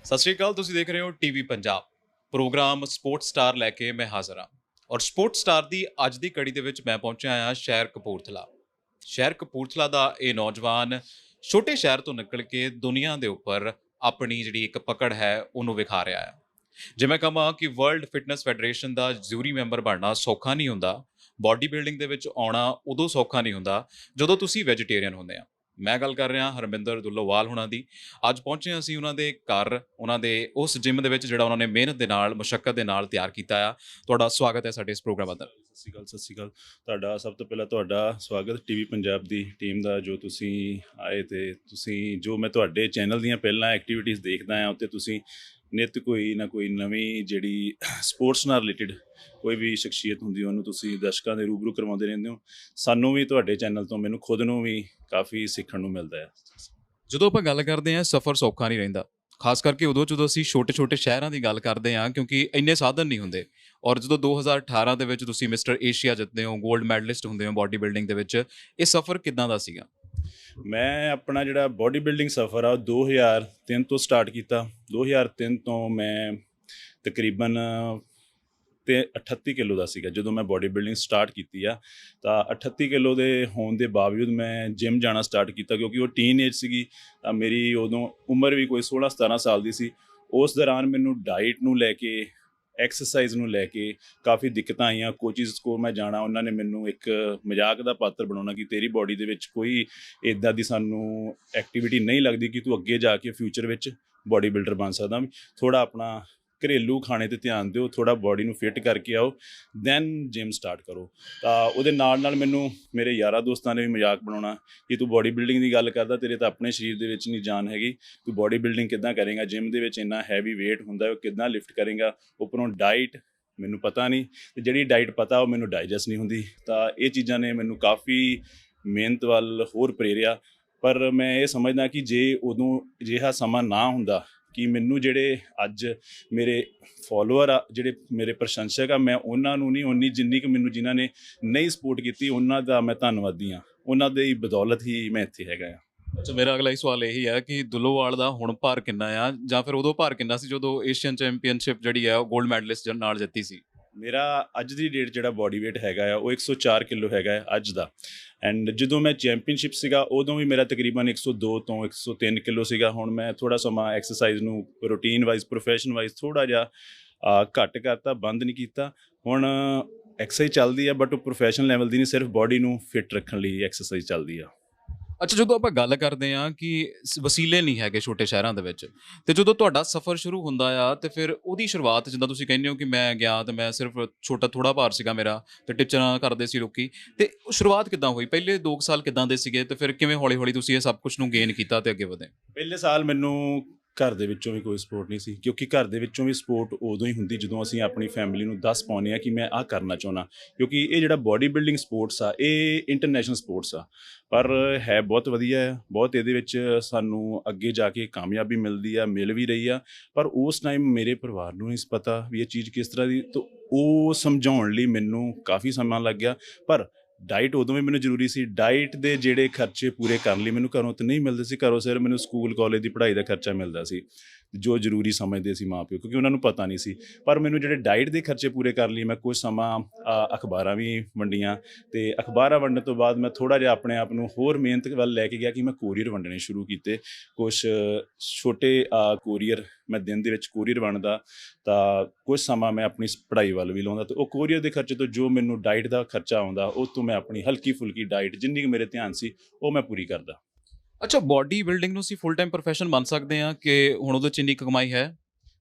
ਸਤਿ ਸ਼੍ਰੀ ਅਕਾਲ। ਤੁਸੀਂ ਦੇਖ ਰਹੇ ਹੋ TV Punjab programme sport star ਲੈ ਕੇ ਮੈਂ ਹਾਜ਼ਰ ਹਾਂ। ਔਰ ਸਪੋਰਟ ਸਟਾਰ ਦੀ ਅੱਜ ਦੀ ਕੜੀ ਦੇ ਵਿੱਚ ਮੈਂ ਪਹੁੰਚਿਆ ਹਾਂ ਸ਼ਹਿਰ ਕਪੂਰਥਲਾ। ਸ਼ਹਿਰ ਕਪੂਰਥਲਾ ਦਾ ਇਹ ਨੌਜਵਾਨ ਛੋਟੇ ਸ਼ਹਿਰ ਤੋਂ ਨਿਕਲ ਕੇ ਦੁਨੀਆ ਦੇ ਉੱਪਰ ਆਪਣੀ ਜਿਹੜੀ ਇੱਕ ਪਕੜ ਹੈ ਉਹਨੂੰ ਵਿਖਾ ਰਿਹਾ ਹੈ। ਜੇ ਮੈਂ ਕਹਾਂ ਕਿ ਵਰਲਡ ਫਿਟਨੈਸ ਫੈਡਰੇਸ਼ਨ ਦਾ ਜ਼ਰੂਰੀ ਮੈਂਬਰ ਬਣਨਾ ਸੌਖਾ ਨਹੀਂ ਹੁੰਦਾ। ਬਾਡੀ ਬਿਲਡਿੰਗ ਦੇ ਵਿੱਚ ਆਉਣਾ ਉਦੋਂ ਸੌਖਾ ਨਹੀਂ ਹੁੰਦਾ ਜਦੋਂ ਤੁਸੀਂ ਵੈਜੀਟੇਰੀਅਨ ਹੁੰਦੇ ਆ। ਮੈਂ ਗੱਲ ਕਰ ਰਿਹਾ ਹਰਮਿੰਦਰ ਦੁੱਲੋਵਾਲ ਹੁਣਾਂ ਦੀ। ਅੱਜ ਪਹੁੰਚੇ ਹਾਂ ਅਸੀਂ ਉਹਨਾਂ ਦੇ ਘਰ, ਉਹਨਾਂ ਦੇ ਉਸ ਜਿਮ ਦੇ ਵਿੱਚ ਜਿਹੜਾ ਉਹਨਾਂ ਨੇ ਮਿਹਨਤ ਦੇ ਨਾਲ, ਮੁਸ਼ੱਕਤ ਦੇ ਨਾਲ ਤਿਆਰ ਕੀਤਾ ਆ। ਤੁਹਾਡਾ ਸਵਾਗਤ ਹੈ ਸਾਡੇ ਇਸ ਪ੍ਰੋਗਰਾਮ ਅੰਦਰ। ਸਤਿ ਸ਼੍ਰੀ ਅਕਾਲ, ਸਤਿ ਸ਼੍ਰੀ ਅਕਾਲ। ਤੁਹਾਡਾ ਸਭ ਤੋਂ ਪਹਿਲਾਂ ਤੁਹਾਡਾ ਸਵਾਗਤ ਟੀਵੀ ਪੰਜਾਬ ਦੀ ਟੀਮ ਦਾ, ਜੋ ਤੁਸੀਂ ਆਏ ਤੇ ਤੁਸੀਂ ਜੋ ਮੈਂ ਤੁਹਾਡੇ ਚੈਨਲ ਦੀਆਂ ਪਹਿਲਾਂ ਐਕਟੀਵਿਟੀਜ਼ ਦੇਖਦਾ ਹਾਂ ਉੱਤੇ ਤੁਸੀਂ ਨਿੱਤ ਕੋਈ ਨਾ ਕੋਈ ਨਵੀਂ ਜਿਹੜੀ ਸਪੋਰਟਸ ਨਾਲ ਰਿਲੇਟਿਡ ਕੋਈ ਵੀ ਸ਼ਖਸੀਅਤ ਹੁੰਦੀ ਉਹਨੂੰ ਤੁਸੀਂ ਦਰਸ਼ਕਾਂ ਦੇ ਰੂਬਰੂ ਕਰਵਾਉਂਦੇ ਰਹਿੰਦੇ ਹੋ। ਸਾਨੂੰ ਵੀ ਤੁਹਾਡੇ ਚੈਨਲ ਤੋਂ, ਮੈਨੂੰ ਖੁਦ ਨੂੰ ਵੀ ਕਾਫੀ ਸਿੱਖਣ ਨੂੰ ਮਿਲਦਾ ਹੈ। ਜਦੋਂ ਆਪਾਂ ਗੱਲ ਕਰਦੇ ਹਾਂ ਸਫ਼ਰ ਸੌਖਾ ਨਹੀਂ ਰਹਿੰਦਾ, ਖਾਸ ਕਰਕੇ ਉਦੋਂ ਜਦੋਂ ਅਸੀਂ ਛੋਟੇ ਛੋਟੇ ਸ਼ਹਿਰਾਂ ਦੀ ਗੱਲ ਕਰਦੇ ਹਾਂ, ਕਿਉਂਕਿ ਇੰਨੇ ਸਾਧਨ ਨਹੀਂ ਹੁੰਦੇ। ਔਰ ਜਦੋਂ 2018 ਦੇ ਵਿੱਚ ਤੁਸੀਂ ਮਿਸਟਰ ਏਸ਼ੀਆ ਜਿੱਤਦੇ ਹੋ, 골ਡ ਮੈਡਲਿਸਟ ਹੁੰਦੇ ਹੋ ਬਾਡੀ ਬਿਲਡਿੰਗ ਦੇ ਵਿੱਚ, ਇਹ ਸਫ਼ਰ ਕਿੱਦਾਂ ਦਾ ਸੀਗਾ? ਮੈਂ ਆਪਣਾ ਜਿਹੜਾ ਬੋਡੀ ਬਿਲਡਿੰਗ ਸਫ਼ਰ ਆ ਉਹ 2003 ਤੋਂ ਸਟਾਰਟ ਕੀਤਾ। 2003 ਤੋਂ ਮੈਂ ਤਕਰੀਬਨ 38 ਕਿਲੋ ਦਾ ਸੀਗਾ ਜਦੋਂ ਮੈਂ ਬੋਡੀ ਬਿਲਡਿੰਗ ਸਟਾਰਟ ਕੀਤੀ ਆ। ਤਾਂ 38 ਕਿਲੋ ਦੇ ਹੋਣ ਦੇ ਬਾਵਜੂਦ ਮੈਂ ਜਿਮ ਜਾਣਾ ਸਟਾਰਟ ਕੀਤਾ, ਕਿਉਂਕਿ ਉਹ ਟੀਨ ਏਜ ਸੀਗੀ। ਤਾਂ ਮੇਰੀ ਉਦੋਂ ਉਮਰ ਵੀ ਕੋਈ 16-17 ਸਾਲ ਦੀ ਸੀ। ਉਸ ਦੌਰਾਨ ਮੈਨੂੰ ਡਾਈਟ ਨੂੰ ਲੈ ਕੇ, ਐਕਸਰਸਾਈਜ਼ ਨੂੰ ਲੈ ਕੇ ਕਾਫੀ ਦਿੱਕਤਾਂ ਆਈਆਂ। ਕੋਚਿਸ ਕੋਲ ਮੈਂ ਜਾਣਾ, ਉਹਨਾਂ ਨੇ ਮੈਨੂੰ ਇੱਕ ਮਜ਼ਾਕ ਦਾ ਪਾਤਰ ਬਣਾਉਣਾ ਕਿ ਤੇਰੀ ਬੋਡੀ ਦੇ ਵਿੱਚ ਕੋਈ ਇੱਦਾਂ ਦੀ ਸਾਨੂੰ ਐਕਟੀਵਿਟੀ ਨਹੀਂ ਲੱਗਦੀ ਕਿ ਤੂੰ ਅੱਗੇ ਜਾ ਕੇ ਫਿਊਚਰ ਵਿੱਚ ਬੋਡੀ ਬਿਲਡਰ ਬਣ ਸਕਦਾ। ਥੋੜ੍ਹਾ ਆਪਣਾ ਘਰੇਲੂ ਖਾਣੇ 'ਤੇ ਧਿਆਨ ਦਿਓ, ਥੋੜ੍ਹਾ ਬੋਡੀ ਨੂੰ ਫਿੱਟ ਕਰਕੇ ਆਓ, ਦੈਨ ਜਿਮ ਸਟਾਰਟ ਕਰੋ। ਤਾਂ ਉਹਦੇ ਨਾਲ ਨਾਲ ਮੈਨੂੰ ਮੇਰੇ ਯਾਰਾਂ ਦੋਸਤਾਂ ਨੇ ਵੀ ਮਜ਼ਾਕ ਬਣਾਉਣਾ ਕਿ ਤੂੰ ਬੋਡੀ ਬਿਲਡਿੰਗ ਦੀ ਗੱਲ ਕਰਦਾ, ਤੇਰੇ ਤਾਂ ਆਪਣੇ ਸਰੀਰ ਦੇ ਵਿੱਚ ਨਹੀਂ ਜਾਨ ਹੈਗੀ, ਤੂੰ ਬੋਡੀ ਬਿਲਡਿੰਗ ਕਿੱਦਾਂ ਕਰੇਂਗਾ, ਜਿਮ ਦੇ ਵਿੱਚ ਇੰਨਾ ਹੈਵੀ ਵੇਟ ਹੁੰਦਾ ਉਹ ਕਿੱਦਾਂ ਲਿਫਟ ਕਰੇਂਗਾ, ਉੱਪਰੋਂ ਡਾਈਟ ਮੈਨੂੰ ਪਤਾ ਨਹੀਂ, ਅਤੇ ਜਿਹੜੀ ਡਾਈਟ ਪਤਾ ਉਹ ਮੈਨੂੰ ਡਾਈਜੈਸਟ ਨਹੀਂ ਹੁੰਦੀ। ਤਾਂ ਇਹ ਚੀਜ਼ਾਂ ਨੇ ਮੈਨੂੰ ਕਾਫੀ ਮਿਹਨਤ ਵੱਲ ਹੋਰ ਪ੍ਰੇਰਿਆ। ਪਰ ਮੈਂ ਇਹ ਸਮਝਦਾ ਕਿ ਜੇ ਉਦੋਂ ਅਜਿਹਾ ਸਮਾਂ ਨਾ ਹੁੰਦਾ ਕਿ ਮੈਨੂੰ ਜਿਹੜੇ ਅੱਜ ਮੇਰੇ ਫੋਲੋਅਰ ਆ, ਜਿਹੜੇ ਮੇਰੇ ਪ੍ਰਸ਼ੰਸਕ ਆ, ਮੈਂ ਉਹਨਾਂ ਨੂੰ ਨਹੀਂ ਓਨੀ ਜਿੰਨੀ ਕਿ ਮੈਨੂੰ ਜਿਨ੍ਹਾਂ ਨੇ ਨਹੀਂ ਸਪੋਰਟ ਕੀਤੀ ਉਹਨਾਂ ਦਾ ਮੈਂ ਧੰਨਵਾਦੀ ਹਾਂ। ਉਹਨਾਂ ਦੀ ਬਦੌਲਤ ਹੀ ਮੈਂ ਇੱਥੇ ਹੈਗਾ ਆ। ਅੱਛਾ, ਮੇਰਾ ਅਗਲਾ ਸਵਾਲ ਇਹੀ ਹੈ ਕਿ ਦੁੱਲੋਵਾਲ ਦਾ ਹੁਣ ਭਾਰ ਕਿੰਨਾ ਆ, ਜਾਂ ਫਿਰ ਉਦੋਂ ਭਾਰ ਕਿੰਨਾ ਸੀ ਜਦੋਂ ਏਸ਼ੀਅਨ ਚੈਂਪੀਅਨਸ਼ਿਪ ਜਿਹੜੀ ਹੈ ਉਹ 골ਡ ਮੈਡਲਿਸਟ ਨਾਲ ਜਿੱਤੀ ਸੀ? ਮੇਰਾ ਅੱਜ ਦੀ ਡੇਟ ਜਿਹੜਾ ਬੋਡੀ ਵੇਟ ਹੈਗਾ ਆ ਉਹ 104 ਕਿਲੋ ਹੈਗਾ ਹੈ ਅੱਜ ਦਾ। ਐਂਡ ਜਦੋਂ ਮੈਂ ਚੈਂਪੀਅਨਸ਼ਿਪ ਸੀਗਾ ਉਦੋਂ ਵੀ ਮੇਰਾ ਤਕਰੀਬਨ 102 ਤੋਂ 103 ਕਿਲੋ ਸੀਗਾ। ਹੁਣ ਮੈਂ ਥੋੜ੍ਹਾ ਸਮਾਂ ਐਕਸਰਸਾਈਜ਼ ਨੂੰ ਰੂਟੀਨ ਵਾਈਜ਼, ਪ੍ਰੋਫੈਸ਼ਨ ਵਾਈਜ਼ ਥੋੜ੍ਹਾ ਜਿਹਾ ਘੱਟ ਕਰਤਾ, ਬੰਦ ਨਹੀਂ ਕੀਤਾ। ਹੁਣ ਐਕਸਰਸਾਈਜ਼ ਚੱਲਦੀ ਆ, ਬਟ ਉਹ ਪ੍ਰੋਫੈਸ਼ਨਲ ਲੈਵਲ ਦੀ ਨਹੀਂ, ਸਿਰਫ ਬੋਡੀ ਨੂੰ ਫਿੱਟ ਰੱਖਣ ਲਈ ਐਕਸਰਸਾਈਜ਼ ਚੱਲਦੀ ਆ। ਅੱਛਾ, ਜਦੋਂ ਆਪਾਂ ਗੱਲ ਕਰਦੇ ਹਾਂ ਕਿ ਵਸੀਲੇ ਨਹੀਂ ਹੈਗੇ ਛੋਟੇ ਸ਼ਹਿਰਾਂ ਦੇ ਵਿੱਚ, ਤੇ ਜਦੋਂ ਤੁਹਾਡਾ ਸਫ਼ਰ ਸ਼ੁਰੂ ਹੁੰਦਾ ਆ ਤੇ ਫਿਰ ਉਹਦੀ ਸ਼ੁਰੂਆਤ, ਜਿੱਦਾਂ ਤੁਸੀਂ ਕਹਿੰਦੇ ਹੋ ਕਿ ਮੈਂ ਗਿਆ ਤੇ ਮੈਂ ਸਿਰਫ ਥੋੜਾ ਭਾਰ ਸੀਗਾ ਮੇਰਾ, ਤੇ ਟਿਚਰਾਂ ਕਰਦੇ ਸੀ ਲੋਕੀ, ਤੇ ਉਹ ਸ਼ੁਰੂਆਤ ਕਿੱਦਾਂ ਹੋਈ? ਪਹਿਲੇ 2 ਸਾਲ ਕਿੱਦਾਂ ਦੇ ਸੀਗੇ, ਤੇ ਫਿਰ ਕਿਵੇਂ ਹੌਲੀ ਹੌਲੀ ਤੁਸੀਂ ਇਹ ਸਭ ਕੁਝ ਨੂੰ ਗੇਨ ਕੀਤਾ ਤੇ ਅੱਗੇ ਵਧੇ? ਪਹਿਲੇ ਸਾਲ ਮੈਨੂੰ ਘਰ ਦੇ ਵਿੱਚੋਂ ਵੀ ਕੋਈ ਸਪੋਰਟ ਨਹੀਂ ਸੀ, ਕਿਉਂਕਿ ਘਰ ਦੇ ਵਿੱਚੋਂ ਵੀ ਸਪੋਰਟ ਉਦੋਂ ਹੀ ਹੁੰਦੀ ਜਦੋਂ ਅਸੀਂ ਆਪਣੀ ਫੈਮਿਲੀ ਨੂੰ ਦੱਸ ਪਾਉਂਦੇ ਹਾਂ ਕਿ ਮੈਂ ਆਹ ਕਰਨਾ ਚਾਹੁੰਦਾ। ਕਿਉਂਕਿ ਇਹ ਜਿਹੜਾ ਬੋਡੀ ਬਿਲਡਿੰਗ ਸਪੋਰਟਸ ਆ ਇਹ ਇੰਟਰਨੈਸ਼ਨਲ ਸਪੋਰਟਸ ਆ, ਪਰ ਹੈ ਬਹੁਤ ਵਧੀਆ ਆ, ਬਹੁਤ ਇਹਦੇ ਵਿੱਚ ਸਾਨੂੰ ਅੱਗੇ ਜਾ ਕੇ ਕਾਮਯਾਬੀ ਮਿਲਦੀ ਆ, ਮਿਲ ਵੀ ਰਹੀ ਆ। ਪਰ ਉਸ ਟਾਈਮ ਮੇਰੇ ਪਰਿਵਾਰ ਨੂੰ ਨਹੀਂ ਪਤਾ ਵੀ ਇਹ ਚੀਜ਼ ਕਿਸ ਤਰ੍ਹਾਂ ਦੀ, ਤਾਂ ਉਹ ਸਮਝਾਉਣ ਲਈ ਮੈਨੂੰ ਕਾਫੀ ਸਮਾਂ ਲੱਗ ਗਿਆ। ਪਰ ਡਾਈਟ ਉਦੋਂ ਵੀ ਮੈਨੂੰ ਜ਼ਰੂਰੀ ਸੀ। ਡਾਈਟ ਦੇ ਜਿਹੜੇ ਖਰਚੇ ਪੂਰੇ ਕਰਨ ਲਈ ਮੈਨੂੰ ਘਰੋਂ ਤਾਂ ਨਹੀਂ ਮਿਲਦੇ ਸੀ, ਘਰੋਂ ਸਿਰਫ ਮੈਨੂੰ ਸਕੂਲ ਕਾਲਜ ਦੀ ਪੜ੍ਹਾਈ ਦਾ ਖਰਚਾ ਮਿਲਦਾ ਸੀ, ਜੋ ਜ਼ਰੂਰੀ ਸਮਝਦੇ ਸੀ ਮਾਂ ਪਿਓ, ਕਿਉਂਕਿ ਉਹਨਾਂ ਨੂੰ ਪਤਾ ਨਹੀਂ ਸੀ। ਪਰ ਮੈਨੂੰ ਜਿਹੜੇ ਡਾਈਟ ਦੇ ਖਰਚੇ ਪੂਰੇ ਕਰਨ ਲਈ ਮੈਂ ਕੁਝ ਸਮਾਂ ਅਖਬਾਰਾਂ ਵੀ ਵੰਡੀਆਂ, ਅਤੇ ਅਖਬਾਰਾਂ ਵੰਡਣ ਤੋਂ ਬਾਅਦ ਮੈਂ ਥੋੜ੍ਹਾ ਜਿਹਾ ਆਪਣੇ ਆਪ ਨੂੰ ਹੋਰ ਮਿਹਨਤ ਵੱਲ ਲੈ ਕੇ ਗਿਆ ਕਿ ਮੈਂ ਕੋਰੀਅਰ ਵੰਡਣੇ ਸ਼ੁਰੂ ਕੀਤੇ। ਕੁਛ ਛੋਟੇ ਕੋਰੀਅਰ ਮੈਂ ਦਿਨ ਦੇ ਵਿੱਚ ਕੋਰੀਅਰ ਵੰਡਦਾ, ਤਾਂ ਕੁਝ ਸਮਾਂ ਮੈਂ ਆਪਣੀ ਪੜ੍ਹਾਈ ਵੱਲ ਵੀ ਲਾਉਂਦਾ, ਅਤੇ ਉਹ ਕੋਰੀਅਰ ਦੇ ਖਰਚੇ ਤੋਂ ਜੋ ਮੈਨੂੰ ਡਾਈਟ ਦਾ ਖਰਚਾ ਆਉਂਦਾ ਉਹ ਤੋਂ ਮੈਂ ਆਪਣੀ ਹਲਕੀ ਫੁਲਕੀ ਡਾਈਟ ਜਿੰਨੀ ਕੁ ਮੇਰੇ ਧਿਆਨ ਸੀ ਉਹ ਮੈਂ ਪੂਰੀ ਕਰਦਾ। ਅੱਛਾ, ਬਾਡੀ ਬਿਲਡਿੰਗ ਨੂੰ ਅਸੀਂ ਫੁੱਲ ਟਾਈਮ ਪ੍ਰੋਫੈਸ਼ਨ ਮੰਨ ਸਕਦੇ ਹਾਂ ਕਿ ਹੁਣ ਉਹਦੇ 'ਚ ਇੰਨੀ ਕਮਾਈ ਹੈ?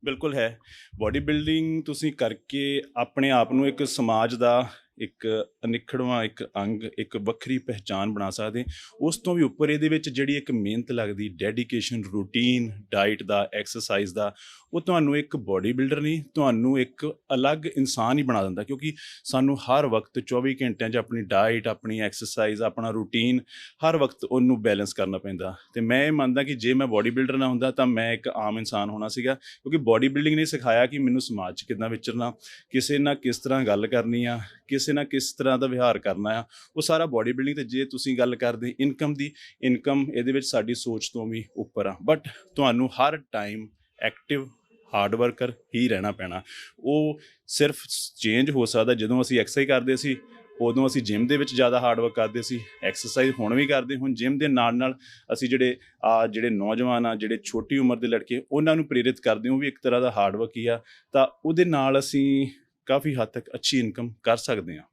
ਬਿਲਕੁਲ ਹੈ। ਬੋਡੀ ਬਿਲਡਿੰਗ ਤੁਸੀਂ ਕਰਕੇ ਆਪਣੇ ਆਪ ਨੂੰ ਇੱਕ ਸਮਾਜ ਦਾ ਇੱਕ ਅਨਿੱਖੜਵਾਂ ਇੱਕ ਅੰਗ, ਇੱਕ ਵੱਖਰੀ ਪਹਿਚਾਣ ਬਣਾ ਸਕਦੇ। ਉਸ ਤੋਂ ਵੀ ਉੱਪਰ ਇਹਦੇ ਵਿੱਚ ਜਿਹੜੀ ਇੱਕ ਮਿਹਨਤ ਲੱਗਦੀ, ਡੈਡੀਕੇਸ਼ਨ, ਰੂਟੀਨ, ਡਾਈਟ ਦਾ, ਐਕਸਰਸਾਈਜ਼ ਦਾ, ਉਹ ਤੁਹਾਨੂੰ ਇੱਕ ਬੋਡੀ ਬਿਲਡਰ ਨਹੀਂ, ਤੁਹਾਨੂੰ ਇੱਕ ਅਲੱਗ ਇਨਸਾਨ ਹੀ ਬਣਾ ਦਿੰਦਾ। ਕਿਉਂਕਿ ਸਾਨੂੰ ਹਰ ਵਕਤ 24 ਘੰਟਿਆਂ 'ਚ ਆਪਣੀ ਡਾਈਟ, ਆਪਣੀ ਐਕਸਰਸਾਈਜ਼, ਆਪਣਾ ਰੂਟੀਨ, ਹਰ ਵਕਤ ਉਹਨੂੰ ਬੈਲੈਂਸ ਕਰਨਾ ਪੈਂਦਾ। ਅਤੇ ਮੈਂ ਇਹ ਮੰਨਦਾ ਕਿ ਜੇ ਮੈਂ ਬੋਡੀ ਬਿਲਡਰ ਨਾ ਹੁੰਦਾ ਤਾਂ ਮੈਂ ਇੱਕ ਆਮ ਇਨਸਾਨ ਹੋਣਾ ਸੀਗਾ, ਕਿਉਂਕਿ ਬੋਡੀ ਬਿਲਡਿੰਗ ਨੇ ਸਿਖਾਇਆ ਕਿ ਮੈਨੂੰ ਸਮਾਜ 'ਚ ਕਿੱਦਾਂ ਵਿਚਰਨਾ, ਕਿਸੇ ਨਾਲ ਕਿਸ ਤਰ੍ਹਾਂ ਗੱਲ ਕਰਨੀ ਆ, ਕਿਸੇ ਨਾਲ ਕਿਸ ਤਰ੍ਹਾਂ ਦਾ ਵਿਹਾਰ ਕਰਨਾ ਆ, ਉਹ ਸਾਰਾ ਬੋਡੀ ਬਿਲਡਿੰਗ। ਅਤੇ ਜੇ ਤੁਸੀਂ ਗੱਲ ਕਰਦੇ ਇਨਕਮ ਦੀ, ਇਨਕਮ ਇਹਦੇ ਵਿੱਚ ਸਾਡੀ ਸੋਚ ਤੋਂ ਵੀ ਉੱਪਰ ਆ। ਬਟ ਤੁਹਾਨੂੰ ਹਰ ਟਾਈਮ ਐਕਟਿਵ ਹਾਰਡ ਵਰਕਰ ਹੀ ਰਹਿਣਾ ਪੈਣਾ। ਉਹ ਸਿਰਫ ਚੇਂਜ ਹੋ ਸਕਦਾ ਜਦੋਂ ਅਸੀਂ ਐਕਸਰਸਾਈਜ਼ ਕਰਦੇ ਸੀ, ਉਦੋਂ ਅਸੀਂ ਜਿਮ ਦੇ ਵਿੱਚ ਜ਼ਿਆਦਾ ਹਾਰਡ ਵਰਕ ਕਰਦੇ ਸੀ। ਐਕਸਰਸਾਈਜ਼ ਹੁਣ ਵੀ ਕਰਦੇ, ਹੁਣ ਜਿਮ ਦੇ ਨਾਲ ਨਾਲ ਅਸੀਂ ਜਿਹੜੇ ਨੌਜਵਾਨ ਆ, ਜਿਹੜੇ ਛੋਟੀ ਉਮਰ ਦੇ ਲੜਕੇ, ਉਹਨਾਂ ਨੂੰ ਪ੍ਰੇਰਿਤ ਕਰਦੇ, ਉਹ ਵੀ ਇੱਕ ਤਰ੍ਹਾਂ ਦਾ ਹਾਰਡ ਵਰਕ ਹੀ ਆ। ਤਾਂ ਉਹਦੇ ਨਾਲ ਅਸੀਂ ਕਾਫੀ ਹੱਦ ਤੱਕ ਅੱਛੀ ਇਨਕਮ ਕਰ ਸਕਦੇ ਹਾਂ।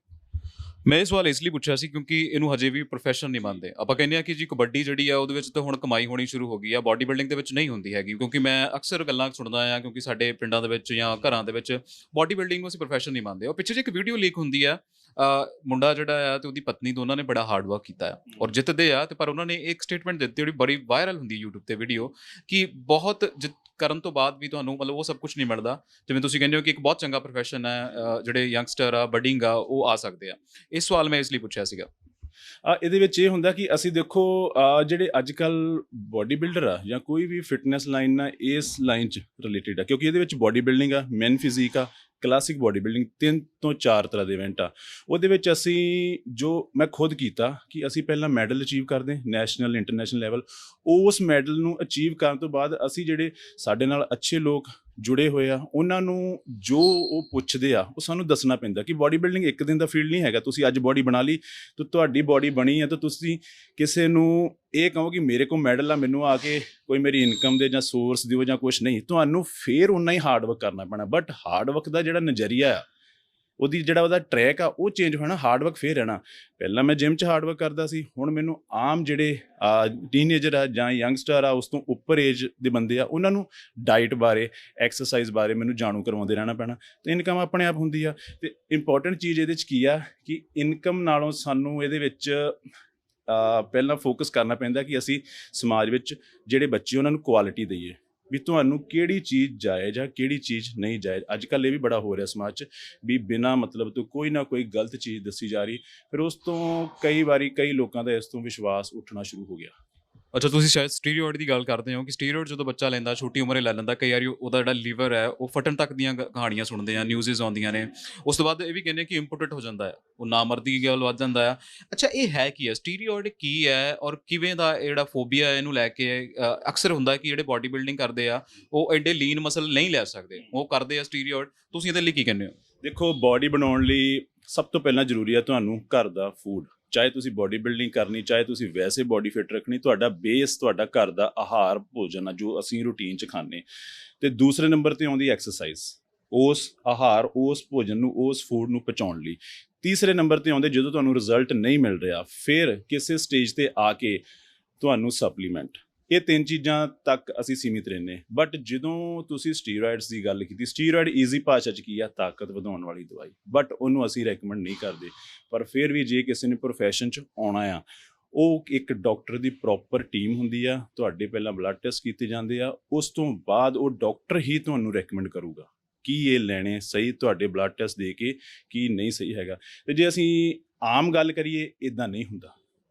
ਮੈਂ ਇਹ ਸਵਾਲ ਇਸ ਲਈ ਪੁੱਛਿਆ ਸੀ ਕਿਉਂਕਿ ਇਹਨੂੰ ਹਜੇ ਵੀ ਪ੍ਰੋਫੈਸ਼ਨ ਨਹੀਂ ਮੰਨਦੇ। ਆਪਾਂ ਕਹਿੰਦੇ ਆ ਕਿ ਜੀ ਕਬੱਡੀ ਜਿਹੜੀ ਆ ਉਹਦੇ ਵਿੱਚ ਤਾਂ ਹੁਣ ਕਮਾਈ ਹੋਣੀ ਸ਼ੁਰੂ ਹੋ ਗਈ ਆ, ਬਾਡੀ ਬਿਲਡਿੰਗ ਦੇ ਵਿੱਚ ਨਹੀਂ ਹੁੰਦੀ ਹੈਗੀ। ਕਿਉਂਕਿ ਮੈਂ ਅਕਸਰ ਗੱਲਾਂ ਸੁਣਦਾ ਆ, ਕਿਉਂਕਿ ਸਾਡੇ ਪਿੰਡਾਂ ਦੇ ਵਿੱਚ ਜਾਂ ਘਰਾਂ ਦੇ ਵਿੱਚ ਬਾਡੀ ਬਿਲਡਿੰਗ ਨੂੰ ਅਸੀਂ ਪ੍ਰੋਫੈਸ਼ਨ ਨਹੀਂ ਮੰਨਦੇ। ਉਹ ਪਿੱਛੇ ਜਿਹੇ ਇੱਕ ਵੀਡੀਓ ਲੀਕ ਹੁੰਦੀ ਆ, ਮੁੰਡਾ ਜਿਹੜਾ ਆ ਤੇ ਉਹਦੀ ਪਤਨੀ ਦੋਨਾਂ ਨੇ ਬੜਾ ਹਾਰਡ ਵਰਕ ਕੀਤਾ ਆ ਔਰ ਜਿੱਤਦੇ ਆ, ਤੇ ਪਰ ਉਹਨਾਂ ਨੇ ਇੱਕ ਸਟੇਟਮੈਂਟ ਦਿੱਤੀ ਜਿਹੜੀ ਬੜੀ ਵਾਇਰਲ ਹੁੰਦੀ YouTube ਤੇ ਵੀਡੀਓ, ਕਿ ਬਹੁਤ ਕਰਨ ਤੋਂ ਬਾਅਦ ਵੀ ਤੁਹਾਨੂੰ ਮਤਲਬ ਉਹ ਸਭ ਕੁਝ ਨਹੀਂ ਮਿਲਦਾ। ਜਿਵੇਂ ਤੁਸੀਂ ਕਹਿੰਦੇ ਹੋ ਕਿ ਇੱਕ ਬਹੁਤ ਚੰਗਾ ਪ੍ਰੋਫੈਸ਼ਨ ਹੈ, ਜਿਹੜੇ ਯੰਗਸਟਰ ਆ, ਬਡਿੰਗ ਆ, ਉਹ ਆ ਸਕਦੇ ਆ। ਇਹ ਸਵਾਲ ਮੈਂ ਇਸ ਲਈ ਪੁੱਛਿਆ ਸੀਗਾ। ਇਹਦੇ ਵਿੱਚ ਇਹ ਹੁੰਦਾ ਕਿ ਅਸੀਂ ਦੇਖੋ, ਜਿਹੜੇ ਅੱਜ ਕੱਲ੍ਹ ਬੋਡੀ ਬਿਲਡਰ ਆ ਜਾਂ ਕੋਈ ਵੀ ਫਿਟਨੈਸ ਲਾਈਨ ਆ, ਇਸ ਲਾਈਨ 'ਚ ਰਿਲੇਟਿਡ ਆ, ਕਿਉਂਕਿ ਇਹਦੇ ਵਿੱਚ ਬੋਡੀ ਬਿਲਡਿੰਗ ਆ, ਮੈਨ ਫਿਜ਼ੀਕ ਆ, ਕਲਾਸਿਕ ਬੋਡੀ ਬਿਲਡਿੰਗ, 3 ਤੋਂ 4 ਤਰ੍ਹਾਂ ਦੇ ਇਵੈਂਟ ਆ। ਉਹਦੇ ਵਿੱਚ ਅਸੀਂ ਜੋ ਮੈਂ ਖੁਦ ਕੀਤਾ ਕਿ ਅਸੀਂ ਪਹਿਲਾਂ ਮੈਡਲ ਅਚੀਵ ਕਰਦੇ, ਨੈਸ਼ਨਲ ਇੰਟਰਨੈਸ਼ਨਲ ਲੈਵਲ। ਉਸ ਮੈਡਲ ਨੂੰ ਅਚੀਵ ਕਰਨ ਤੋਂ ਬਾਅਦ ਅਸੀਂ ਜਿਹੜੇ ਸਾਡੇ ਨਾਲ ਅੱਛੇ ਲੋਕ ਜੁੜੇ ਹੋਏ ਆ, ਉਹਨਾਂ ਨੂੰ ਜੋ ਉਹ ਪੁੱਛਦੇ ਆ ਉਹ ਸਾਨੂੰ ਦੱਸਣਾ ਪੈਂਦਾ ਕਿ ਬੋਡੀ ਬਿਲਡਿੰਗ ਇੱਕ ਦਿਨ ਦਾ ਫੀਲਡ ਨਹੀਂ ਹੈਗਾ। ਤੁਸੀਂ ਅੱਜ ਬੋਡੀ ਬਣਾ ਲਈ ਤਾਂ ਤੁਹਾਡੀ ਬੋਡੀ ਬਣੀ ਹੈ, ਤਾਂ ਤੁਸੀਂ ਕਿਸੇ ਨੂੰ ਇਹ ਕਹੋ ਕਿ ਮੇਰੇ ਕੋਲ ਮੈਡਲ ਆ, ਮੈਨੂੰ ਆ ਕੇ ਕੋਈ ਮੇਰੀ ਇਨਕਮ ਦੇ ਜਾਂ ਸੋਰਸ ਦਿਓ ਜਾਂ ਕੁਛ ਨਹੀਂ। ਤੁਹਾਨੂੰ ਫਿਰ ਉਨਾ ਹੀ ਹਾਰਡ ਵਰਕ ਕਰਨਾ ਪੈਣਾ। ਬਟ ਹਾਰਡ ਵਰਕ ਦਾ ਜਿਹੜਾ ਨਜ਼ਰੀਆ ਆ, ਉਹਦਾ ਟਰੈਕ ਆ, ਉਹ ਚੇਂਜ ਹੋਣਾ। ਹਾਰਡ ਵਰਕ ਫੇਰ ਰਹਿਣਾ। ਪਹਿਲਾਂ ਮੈਂ ਜਿਮ 'ਚ ਹਾਰਡ ਵਰਕ ਕਰਦਾ ਸੀ, ਹੁਣ ਮੈਨੂੰ ਆਮ ਜਿਹੜੇ ਟੀਨਏਜਰ ਆ ਜਾਂ ਯੰਗਸਟਰ ਆ, ਉਸ ਤੋਂ ਉੱਪਰ ਏਜ ਦੇ ਬੰਦੇ ਆ, ਉਹਨਾਂ ਨੂੰ ਡਾਈਟ ਬਾਰੇ, ਐਕਸਰਸਾਈਜ਼ ਬਾਰੇ ਮੈਨੂੰ ਜਾਣੂ ਕਰਵਾਉਂਦੇ ਰਹਿਣਾ ਪੈਣਾ। ਅਤੇ ਇਨਕਮ ਆਪਣੇ ਆਪ ਹੁੰਦੀ ਆ। ਅਤੇ ਇੰਪੋਰਟੈਂਟ ਚੀਜ਼ ਇਹਦੇ 'ਚ ਕੀ ਆ ਕਿ ਇਨਕਮ ਨਾਲੋਂ ਸਾਨੂੰ ਇਹਦੇ ਵਿੱਚ ਪਹਿਲਾਂ ਫੋਕਸ ਕਰਨਾ ਪੈਂਦਾ ਕਿ ਅਸੀਂ ਸਮਾਜ ਵਿੱਚ ਜਿਹੜੇ ਬੱਚੇ ਉਹਨਾਂ ਨੂੰ ਕੁਆਲਿਟੀ ਦਈਏ, ਵੀ ਤੁਹਾਨੂੰ ਕਿਹੜੀ ਚੀਜ਼ ਜਾਇਜ਼ ਆ, ਕਿਹੜੀ ਚੀਜ਼ ਨਹੀਂ ਜਾਇਜ਼। ਅੱਜ ਕੱਲ੍ਹ ਇਹ ਵੀ ਬੜਾ ਹੋ ਰਿਹਾ ਸਮਾਜ 'ਚ ਵੀ ਬਿਨਾਂ ਮਤਲਬ ਤੋਂ ਕੋਈ ਨਾ ਕੋਈ ਗਲਤ ਚੀਜ਼ ਦੱਸੀ ਜਾ ਰਹੀ। ਫਿਰ ਉਸ ਤੋਂ ਕਈ ਲੋਕਾਂ ਦਾ ਇਸ ਤੋਂ ਵਿਸ਼ਵਾਸ ਉੱਠਣਾ ਸ਼ੁਰੂ ਹੋ ਗਿਆ। ਅੱਛਾ, ਤੁਸੀਂ ਸ਼ਾਇਦ ਸਟੀਰੀਓਇਡ ਦੀ ਗੱਲ ਕਰਦੇ ਹੋ ਕਿ ਸਟੀਰੀਓਇਡ ਜਦੋਂ ਬੱਚਾ ਲੈਂਦਾ, ਛੋਟੀ ਉਮਰੇ ਲੈ ਲੈਂਦਾ, ਕਈ ਵਾਰੀ ਉਹਦਾ ਜਿਹੜਾ ਲੀਵਰ ਹੈ ਉਹ ਫਟਣ ਤੱਕ ਦੀਆਂ ਕਹਾਣੀਆਂ ਸੁਣਦੇ ਆ, ਨਿਊਜ਼ਜ਼ ਆਉਂਦੀਆਂ ਨੇ। ਉਸ ਤੋਂ ਬਾਅਦ ਇਹ ਵੀ ਕਹਿੰਦੇ ਕਿ ਇੰਪੋਰਟੈਂਟ ਹੋ ਜਾਂਦਾ ਹੈ, ਉਹ ਨਾਮਰਦੀ ਗੱਲ ਵੱਧ ਜਾਂਦਾ ਆ। ਅੱਛਾ, ਇਹ ਹੈ ਕੀ ਹੈ ਸਟੀਰੀਓਇਡ, ਕੀ ਹੈ ਔਰ ਕਿਵੇਂ ਦਾ ਇਹ ਜਿਹੜਾ ਫੋਬੀਆ ਇਹਨੂੰ ਲੈ ਕੇ ਅਕਸਰ ਹੁੰਦਾ ਕਿ ਜਿਹੜੇ ਬਾਡੀ ਬਿਲਡਿੰਗ ਕਰਦੇ ਆ ਉਹ ਐਡੇ ਲੀਨ ਮਸਲ ਨਹੀਂ ਲੈ ਸਕਦੇ, ਉਹ ਕਰਦੇ ਆ ਸਟੀਰੀਓਇਡ। ਤੁਸੀਂ ਇਹਦੇ ਲਈ ਕੀ ਕਹਿੰਦੇ ਹੋ? ਦੇਖੋ, ਬਾਡੀ ਬਣਾਉਣ ਲਈ ਸਭ ਤੋਂ ਪਹਿਲਾਂ ਜ਼ਰੂਰੀ ਆ ਤੁਹਾਨੂੰ ਘਰ ਦਾ ਫੂਡ। ਚਾਹੇ ਤੁਸੀਂ ਬਾਡੀ ਬਿਲਡਿੰਗ ਕਰਨੀ, ਚਾਹੇ ਤੁਸੀਂ ਵੈਸੇ ਬਾਡੀ ਫਿੱਟ ਰੱਖਣੀ, ਤੁਹਾਡਾ ਬੇਸ ਤੁਹਾਡਾ ਘਰ ਦਾ ਆਹਾਰ ਭੋਜਨ ਆ, ਜੋ ਅਸੀਂ ਰੂਟੀਨ 'ਚ ਖਾਂਦੇ। ਅਤੇ ਦੂਸਰੇ ਨੰਬਰ 'ਤੇ ਆਉਂਦੀ ਐਕਸਰਸਾਈਜ਼, ਉਸ ਆਹਾਰ, ਉਸ ਭੋਜਨ ਨੂੰ, ਉਸ ਫੂਡ ਨੂੰ ਪਚਾਉਣ ਲਈ। ਤੀਸਰੇ ਨੰਬਰ 'ਤੇ ਆਉਂਦੇ ਜਦੋਂ ਤੁਹਾਨੂੰ ਰਿਜ਼ਲਟ ਨਹੀਂ ਮਿਲ ਰਿਹਾ, ਫਿਰ ਕਿਸੇ ਸਟੇਜ 'ਤੇ ਆ ਕੇ ਤੁਹਾਨੂੰ ਸਪਲੀਮੈਂਟ। ਇਹ 3 ਚੀਜ਼ਾਂ ਤੱਕ ਅਸੀਂ ਸੀਮਿਤ ਰਹਿੰਦੇ। ਬਟ ਜਦੋਂ ਤੁਸੀਂ ਸਟੀਰੋਇਡਸ ਦੀ ਗੱਲ ਕੀਤੀ, ਸਟੀਰੋਇਡ ਈਜ਼ੀ ਭਾਸ਼ਾ 'ਚ ਕੀ ਆ? ਤਾਕਤ ਵਧਾਉਣ ਵਾਲੀ ਦਵਾਈ। ਬਟ ਉਹਨੂੰ ਅਸੀਂ ਰੈਕਮੈਂਡ ਨਹੀਂ ਕਰਦੇ। ਪਰ ਫਿਰ ਵੀ ਜੇ ਕਿਸੇ ਨੇ ਪ੍ਰੋਫੈਸ਼ਨ 'ਚ ਆਉਣਾ ਆ, ਉਹ ਇੱਕ ਡਾਕਟਰ ਦੀ ਪ੍ਰੋਪਰ ਟੀਮ ਹੁੰਦੀ ਆ, ਤੁਹਾਡੇ ਪਹਿਲਾਂ ਬਲੱਡ ਟੈਸਟ ਕੀਤੇ ਜਾਂਦੇ ਆ, ਉਸ ਤੋਂ ਬਾਅਦ ਉਹ ਡਾਕਟਰ ਹੀ ਤੁਹਾਨੂੰ ਰੈਕਮੈਂਡ ਕਰੂਗਾ ਕੀ ਇਹ ਲੈਣੇ ਸਹੀ, ਤੁਹਾਡੇ ਬਲੱਡ ਟੈਸਟ ਦੇ ਕੇ ਕੀ ਨਹੀਂ ਸਹੀ ਹੈਗਾ। ਅਤੇ ਜੇ ਅਸੀਂ ਆਮ ਗੱਲ ਕਰੀਏ, ਇੱਦਾਂ ਨਹੀਂ ਹੁੰਦਾ।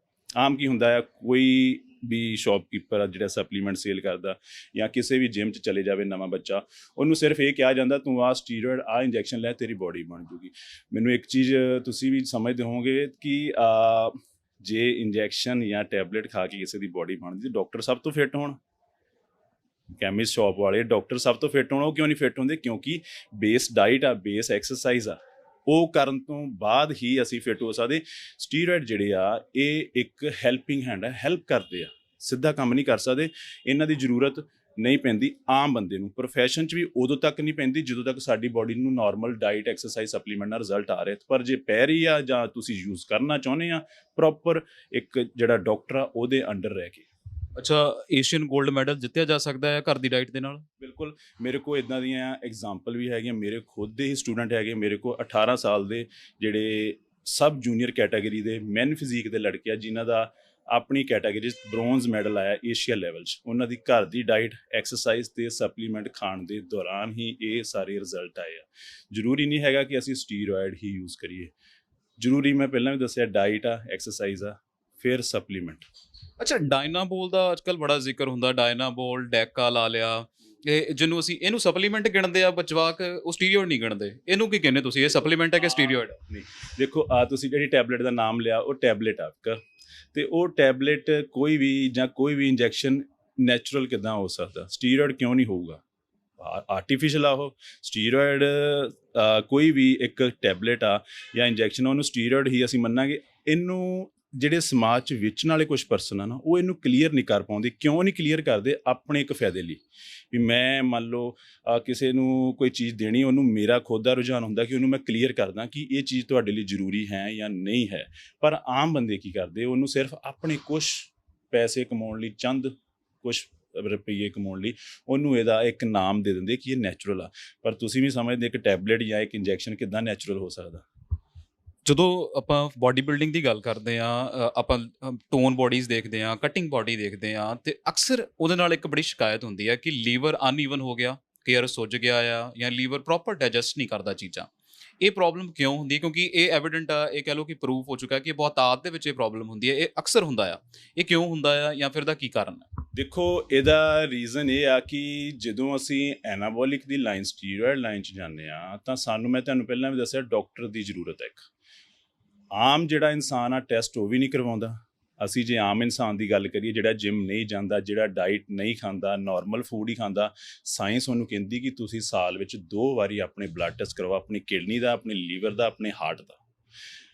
ਆਮ ਕੀ ਹੁੰਦਾ ਆ, ਕੋਈ ਵੀ ਸ਼ੌਪਕੀਪਰ ਆ ਜਿਹੜਾ ਸਪਲੀਮੈਂਟ ਸੇਲ ਕਰਦਾ, ਜਾਂ ਕਿਸੇ ਵੀ ਜਿਮ 'ਚ ਚਲੇ ਜਾਵੇ ਨਵਾਂ ਬੱਚਾ, ਉਹਨੂੰ ਸਿਰਫ ਇਹ ਕਿਹਾ ਜਾਂਦਾ ਤੂੰ ਆਹ ਸਟੀਰੋਇਡ, ਆਹ ਇੰਜੈਕਸ਼ਨ ਲੈ, ਤੇਰੀ ਬੋਡੀ ਬਣ ਜੂਗੀ। ਮੈਨੂੰ ਇੱਕ ਚੀਜ਼ ਤੁਸੀਂ ਵੀ ਸਮਝਦੇ ਹੋਵੋਗੇ ਕਿ ਜੇ ਇੰਜੈਕਸ਼ਨ ਜਾਂ ਟੈਬਲੇਟ ਖਾ ਕੇ ਕਿਸੇ ਦੀ ਬੋਡੀ ਬਣਦੀ, ਡਾਕਟਰ ਸਭ ਤੋਂ ਫਿੱਟ ਹੋਣ, ਕੈਮਿਸਟ ਸ਼ਾਪ ਵਾਲੇ ਡਾਕਟਰ ਸਭ ਤੋਂ ਫਿੱਟ ਹੋਣ। ਉਹ ਕਿਉਂ ਨਹੀਂ ਫਿੱਟ ਹੁੰਦੇ? ਕਿਉਂਕਿ ਬੇਸ ਡਾਈਟ ਆ, ਬੇਸ ਐਕਸਰਸਾਈਜ਼ ਆ, ਉਹ ਕਰਨ ਤੋਂ ਬਾਅਦ ਹੀ ਅਸੀਂ ਫਿੱਟ ਹੋ ਸਕਦੇ। ਸਟੀਰੋਇਡ ਜਿਹੜੇ ਆ, ਇਹ ਇੱਕ ਹੈਲਪਿੰਗ ਹੈਂਡ ਹੈ, ਹੈਲਪ ਕਰਦੇ ਆ, ਸਿੱਧਾ ਕੰਮ ਨਹੀਂ ਕਰ ਸਕਦੇ। ਇਹਨਾਂ ਦੀ ਜ਼ਰੂਰਤ ਨਹੀਂ ਪੈਂਦੀ ਆਮ ਬੰਦੇ ਨੂੰ। ਪ੍ਰੋਫੈਸ਼ਨ 'ਚ ਵੀ ਉਦੋਂ ਤੱਕ ਨਹੀਂ ਪੈਂਦੀ ਜਦੋਂ ਤੱਕ ਸਾਡੀ ਬੋਡੀ ਨੂੰ ਨੋਰਮਲ ਡਾਈਟ, ਐਕਸਰਸਾਈਜ਼, ਸਪਲੀਮੈਂਟ ਨਾਲ ਰਿਜ਼ਲਟ ਆ ਰਿਹਾ। ਪਰ ਜੇ ਪੈ ਰਹੀ ਆ ਜਾਂ ਤੁਸੀਂ ਯੂਜ਼ ਕਰਨਾ ਚਾਹੁੰਦੇ ਆ, ਪ੍ਰੋਪਰ ਇੱਕ ਜਿਹੜਾ ਡਾਕਟਰ ਆ ਉਹਦੇ ਅੰਡਰ ਰਹਿ ਕੇ। ਅੱਛਾ, ਏਸ਼ੀਅਨ ਗੋਲਡ ਮੈਡਲ ਜਿੱਤਿਆ ਜਾ ਸਕਦਾ ਹੈ ਘਰ ਦੀ ਡਾਈਟ ਦੇ ਨਾਲ? ਬਿਲਕੁਲ, ਮੇਰੇ ਕੋਲ ਇੱਦਾਂ ਦੀਆਂ ਐਗਜ਼ਾਮਪਲ ਵੀ ਹੈਗੀਆਂ। ਮੇਰੇ ਖੁਦ ਦੇ ਹੀ ਸਟੂਡੈਂਟ ਹੈਗੇ। ਮੇਰੇ ਕੋਲ 18 ਸਾਲ ਦੇ ਜਿਹੜੇ ਸਬ ਜੂਨੀਅਰ ਕੈਟਾਗਰੀ ਦੇ ਮੈਨ ਫਿਜ਼ੀਕ ਦੇ ਲੜਕੇ ਆ, ਜਿਨ੍ਹਾਂ ਦਾ ਆਪਣੀ ਕੈਟਾਗਰੀ 'ਚ ਬ੍ਰੋਂਜ਼ ਮੈਡਲ ਆਇਆ ਏਸ਼ੀਆ ਲੈਵਲ 'ਚ। ਉਹਨਾਂ ਦੀ ਘਰ ਦੀ ਡਾਈਟ, ਐਕਸਰਸਾਈਜ਼ ਅਤੇ ਸਪਲੀਮੈਂਟ ਖਾਣ ਦੇ ਦੌਰਾਨ ਹੀ ਇਹ ਸਾਰੇ ਰਿਜ਼ਲਟ ਆਏ ਆ। ਜ਼ਰੂਰੀ ਨਹੀਂ ਹੈਗਾ ਕਿ ਅਸੀਂ ਸਟੀਰੋਇਡ ਹੀ ਯੂਜ਼ ਕਰੀਏ। ਜ਼ਰੂਰੀ, ਮੈਂ ਪਹਿਲਾਂ ਵੀ ਦੱਸਿਆ, ਡਾਈਟ ਆ, ਐਕਸਰਸਾਈਜ਼ ਆ, ਫਿਰ ਸਪਲੀਮੈਂਟ। ਅੱਛਾ, ਡਾਇਨਾਬੋਲ ਦਾ ਅੱਜ ਕੱਲ੍ਹ ਬੜਾ ਜ਼ਿਕਰ ਹੁੰਦਾ, ਡਾਇਨਾਬੋਲ, ਡੈਕਾ ਲਾ ਲਿਆ, ਇਹ ਜਿਹਨੂੰ ਅਸੀਂ ਇਹਨੂੰ ਸਪਲੀਮੈਂਟ ਗਿਣਦੇ ਆ ਬਚਵਾਕ, ਉਹ ਸਟੀਰੀਓਇਡ ਨਹੀਂ ਗਿਣਦੇ। ਇਹਨੂੰ ਕੀ ਕਹਿੰਦੇ ਤੁਸੀਂ? ਇਹ ਸਪਲੀਮੈਂਟ ਹੈ ਕਿ ਸਟੀਰੀਓਇਡ? ਨਹੀਂ, ਦੇਖੋ, ਤੁਸੀਂ ਜਿਹੜੀ ਟੈਬਲੇਟ ਦਾ ਨਾਮ ਲਿਆ, ਉਹ ਟੈਬਲੇਟ ਆ, ਅਤੇ ਉਹ ਟੈਬਲੇਟ ਕੋਈ ਵੀ ਜਾਂ ਕੋਈ ਵੀ ਇੰਜੈਕਸ਼ਨ ਨੈਚੁਰਲ ਕਿੱਦਾਂ ਹੋ ਸਕਦਾ? ਸਟੀਰੋਇਡ ਕਿਉਂ ਨਹੀਂ ਹੋਊਗਾ? ਆਰਟੀਫਿਸ਼ਲ ਆ ਉਹ ਸਟੀਰੋਇਡ। ਕੋਈ ਵੀ ਇੱਕ ਟੈਬਲੇਟ ਆ ਜਾਂ ਇੰਜੈਕਸ਼ਨ, ਉਹਨੂੰ ਸਟੀਰੋਇਡ ਹੀ ਅਸੀਂ ਮੰਨਾਂਗੇ। ਇਹਨੂੰ ਜਿਹੜੇ ਸਮਾਜ 'ਚ ਵੇਚਣ ਵਾਲੇ ਕੁਛ ਪਰਸਨ ਆ ਨਾ, ਉਹ ਇਹਨੂੰ ਕਲੀਅਰ ਨਹੀਂ ਕਰ ਪਾਉਂਦੇ। ਕਿਉਂ ਨਹੀਂ ਕਲੀਅਰ ਕਰਦੇ? ਆਪਣੇ ਇੱਕ ਫਾਇਦੇ ਲਈ। ਵੀ ਮੈਂ ਮੰਨ ਲਓ ਕਿਸੇ ਨੂੰ ਕੋਈ ਚੀਜ਼ ਦੇਣੀ, ਉਹਨੂੰ ਮੇਰਾ ਖੁਦ ਦਾ ਰੁਝਾਨ ਹੁੰਦਾ ਕਿ ਉਹਨੂੰ ਮੈਂ ਕਲੀਅਰ ਕਰਦਾ ਕਿ ਇਹ ਚੀਜ਼ ਤੁਹਾਡੇ ਲਈ ਜ਼ਰੂਰੀ ਹੈ ਜਾਂ ਨਹੀਂ ਹੈ। ਪਰ ਆਮ ਬੰਦੇ ਕੀ ਕਰਦੇ? ਉਹਨੂੰ ਸਿਰਫ ਆਪਣੇ ਕੁਛ ਪੈਸੇ ਕਮਾਉਣ ਲਈ, ਚੰਦ ਕੁਛ ਰੁਪਈਏ ਕਮਾਉਣ ਲਈ ਉਹਨੂੰ ਇਹਦਾ ਇੱਕ ਨਾਮ ਦੇ ਦਿੰਦੇ ਕਿ ਇਹ ਨੈਚੁਰਲ ਆ। ਪਰ ਤੁਸੀਂ ਵੀ ਸਮਝਦੇ ਇੱਕ ਟੈਬਲੇਟ ਜਾਂ ਇੱਕ ਇੰਜੈਕਸ਼ਨ ਕਿੱਦਾਂ ਨੈਚੁਰਲ ਹੋ ਸਕਦਾ? ਜਦੋਂ ਆਪਾਂ ਬਾਡੀ ਬਿਲਡਿੰਗ ਦੀ ਗੱਲ ਕਰਦੇ ਹਾਂ, ਆਪਾਂ ਟੋਨ ਬੋਡੀਜ਼ ਦੇਖਦੇ ਹਾਂ, ਕਟਿੰਗ ਬਾਡੀ ਦੇਖਦੇ ਹਾਂ, ਤੇ ਅਕਸਰ ਉਹਦੇ ਨਾਲ ਇੱਕ ਬੜੀ ਸ਼ਿਕਾਇਤ ਹੁੰਦੀ ਹੈ ਕਿ ਲੀਵਰ ਅਨਈਵਨ ਹੋ ਗਿਆ, ਕੇਅਰ ਸੁੱਜ ਗਿਆ ਆ, ਜਾਂ ਲੀਵਰ ਪ੍ਰੋਪਰ ਡਾਈਜੈਸਟ ਨਹੀਂ ਕਰਦਾ ਚੀਜ਼ਾਂ। ਇਹ ਪ੍ਰੋਬਲਮ ਕਿਉਂ ਹੁੰਦੀ ਹੈ? ਕਿਉਂਕਿ ਇਹ ਐਵੀਡੈਂਟ ਆ, ਇਹ ਕਹਿ ਲਓ ਕਿ ਪ੍ਰੂਫ ਹੋ ਚੁੱਕਾ ਕਿ ਬਹੁਤਾਤ ਦੇ ਵਿੱਚ ਇਹ ਪ੍ਰੋਬਲਮ ਹੁੰਦੀ ਹੈ। ਇਹ ਅਕਸਰ ਹੁੰਦਾ ਆ, ਇਹ ਕਿਉਂ ਹੁੰਦਾ ਆ, ਜਾਂ ਫਿਰ ਦਾ ਕੀ ਕਾਰਨ ਹੈ? ਦੇਖੋ, ਇਹਦਾ ਰੀਜ਼ਨ ਇਹ ਆ ਕਿ ਜਦੋਂ ਅਸੀਂ ਐਨਾਬੋਲਿਕ ਦੀ ਲਾਈਨ, ਸਟੀਰੋਇਡ ਲਾਈਨ 'ਚ ਜਾਂਦੇ ਹਾਂ, ਤਾਂ ਸਾਨੂੰ, ਮੈਂ ਤੁਹਾਨੂੰ ਪਹਿਲਾਂ ਵੀ ਦੱਸਿਆ, ਡਾਕਟਰ ਦੀ ਜ਼ਰੂਰਤ ਹੈ। ਇੱਕ ਆਮ ਜਿਹੜਾ ਇਨਸਾਨ ਆ, ਟੈਸਟ ਉਹ ਵੀ ਨਹੀਂ ਕਰਵਾਉਂਦਾ। ਅਸੀਂ ਜੇ ਆਮ ਇਨਸਾਨ ਦੀ ਗੱਲ ਕਰੀਏ, ਜਿਹੜਾ ਜਿਮ ਨਹੀਂ ਜਾਂਦਾ, ਜਿਹੜਾ ਡਾਈਟ ਨਹੀਂ ਖਾਂਦਾ, ਨਾਰਮਲ ਫੂਡ ਹੀ ਖਾਂਦਾ, ਸਾਇੰਸ ਉਹਨੂੰ ਕਹਿੰਦੀ ਕਿ ਤੁਸੀਂ ਸਾਲ ਵਿੱਚ 2 ਵਾਰੀ ਆਪਣੇ ਬਲੱਡ ਟੈਸਟ ਕਰਵਾਓ, ਆਪਣੀ ਕਿਡਨੀ ਦਾ, ਆਪਣੇ ਲੀਵਰ ਦਾ, ਆਪਣੇ ਹਾਰਟ ਦਾ।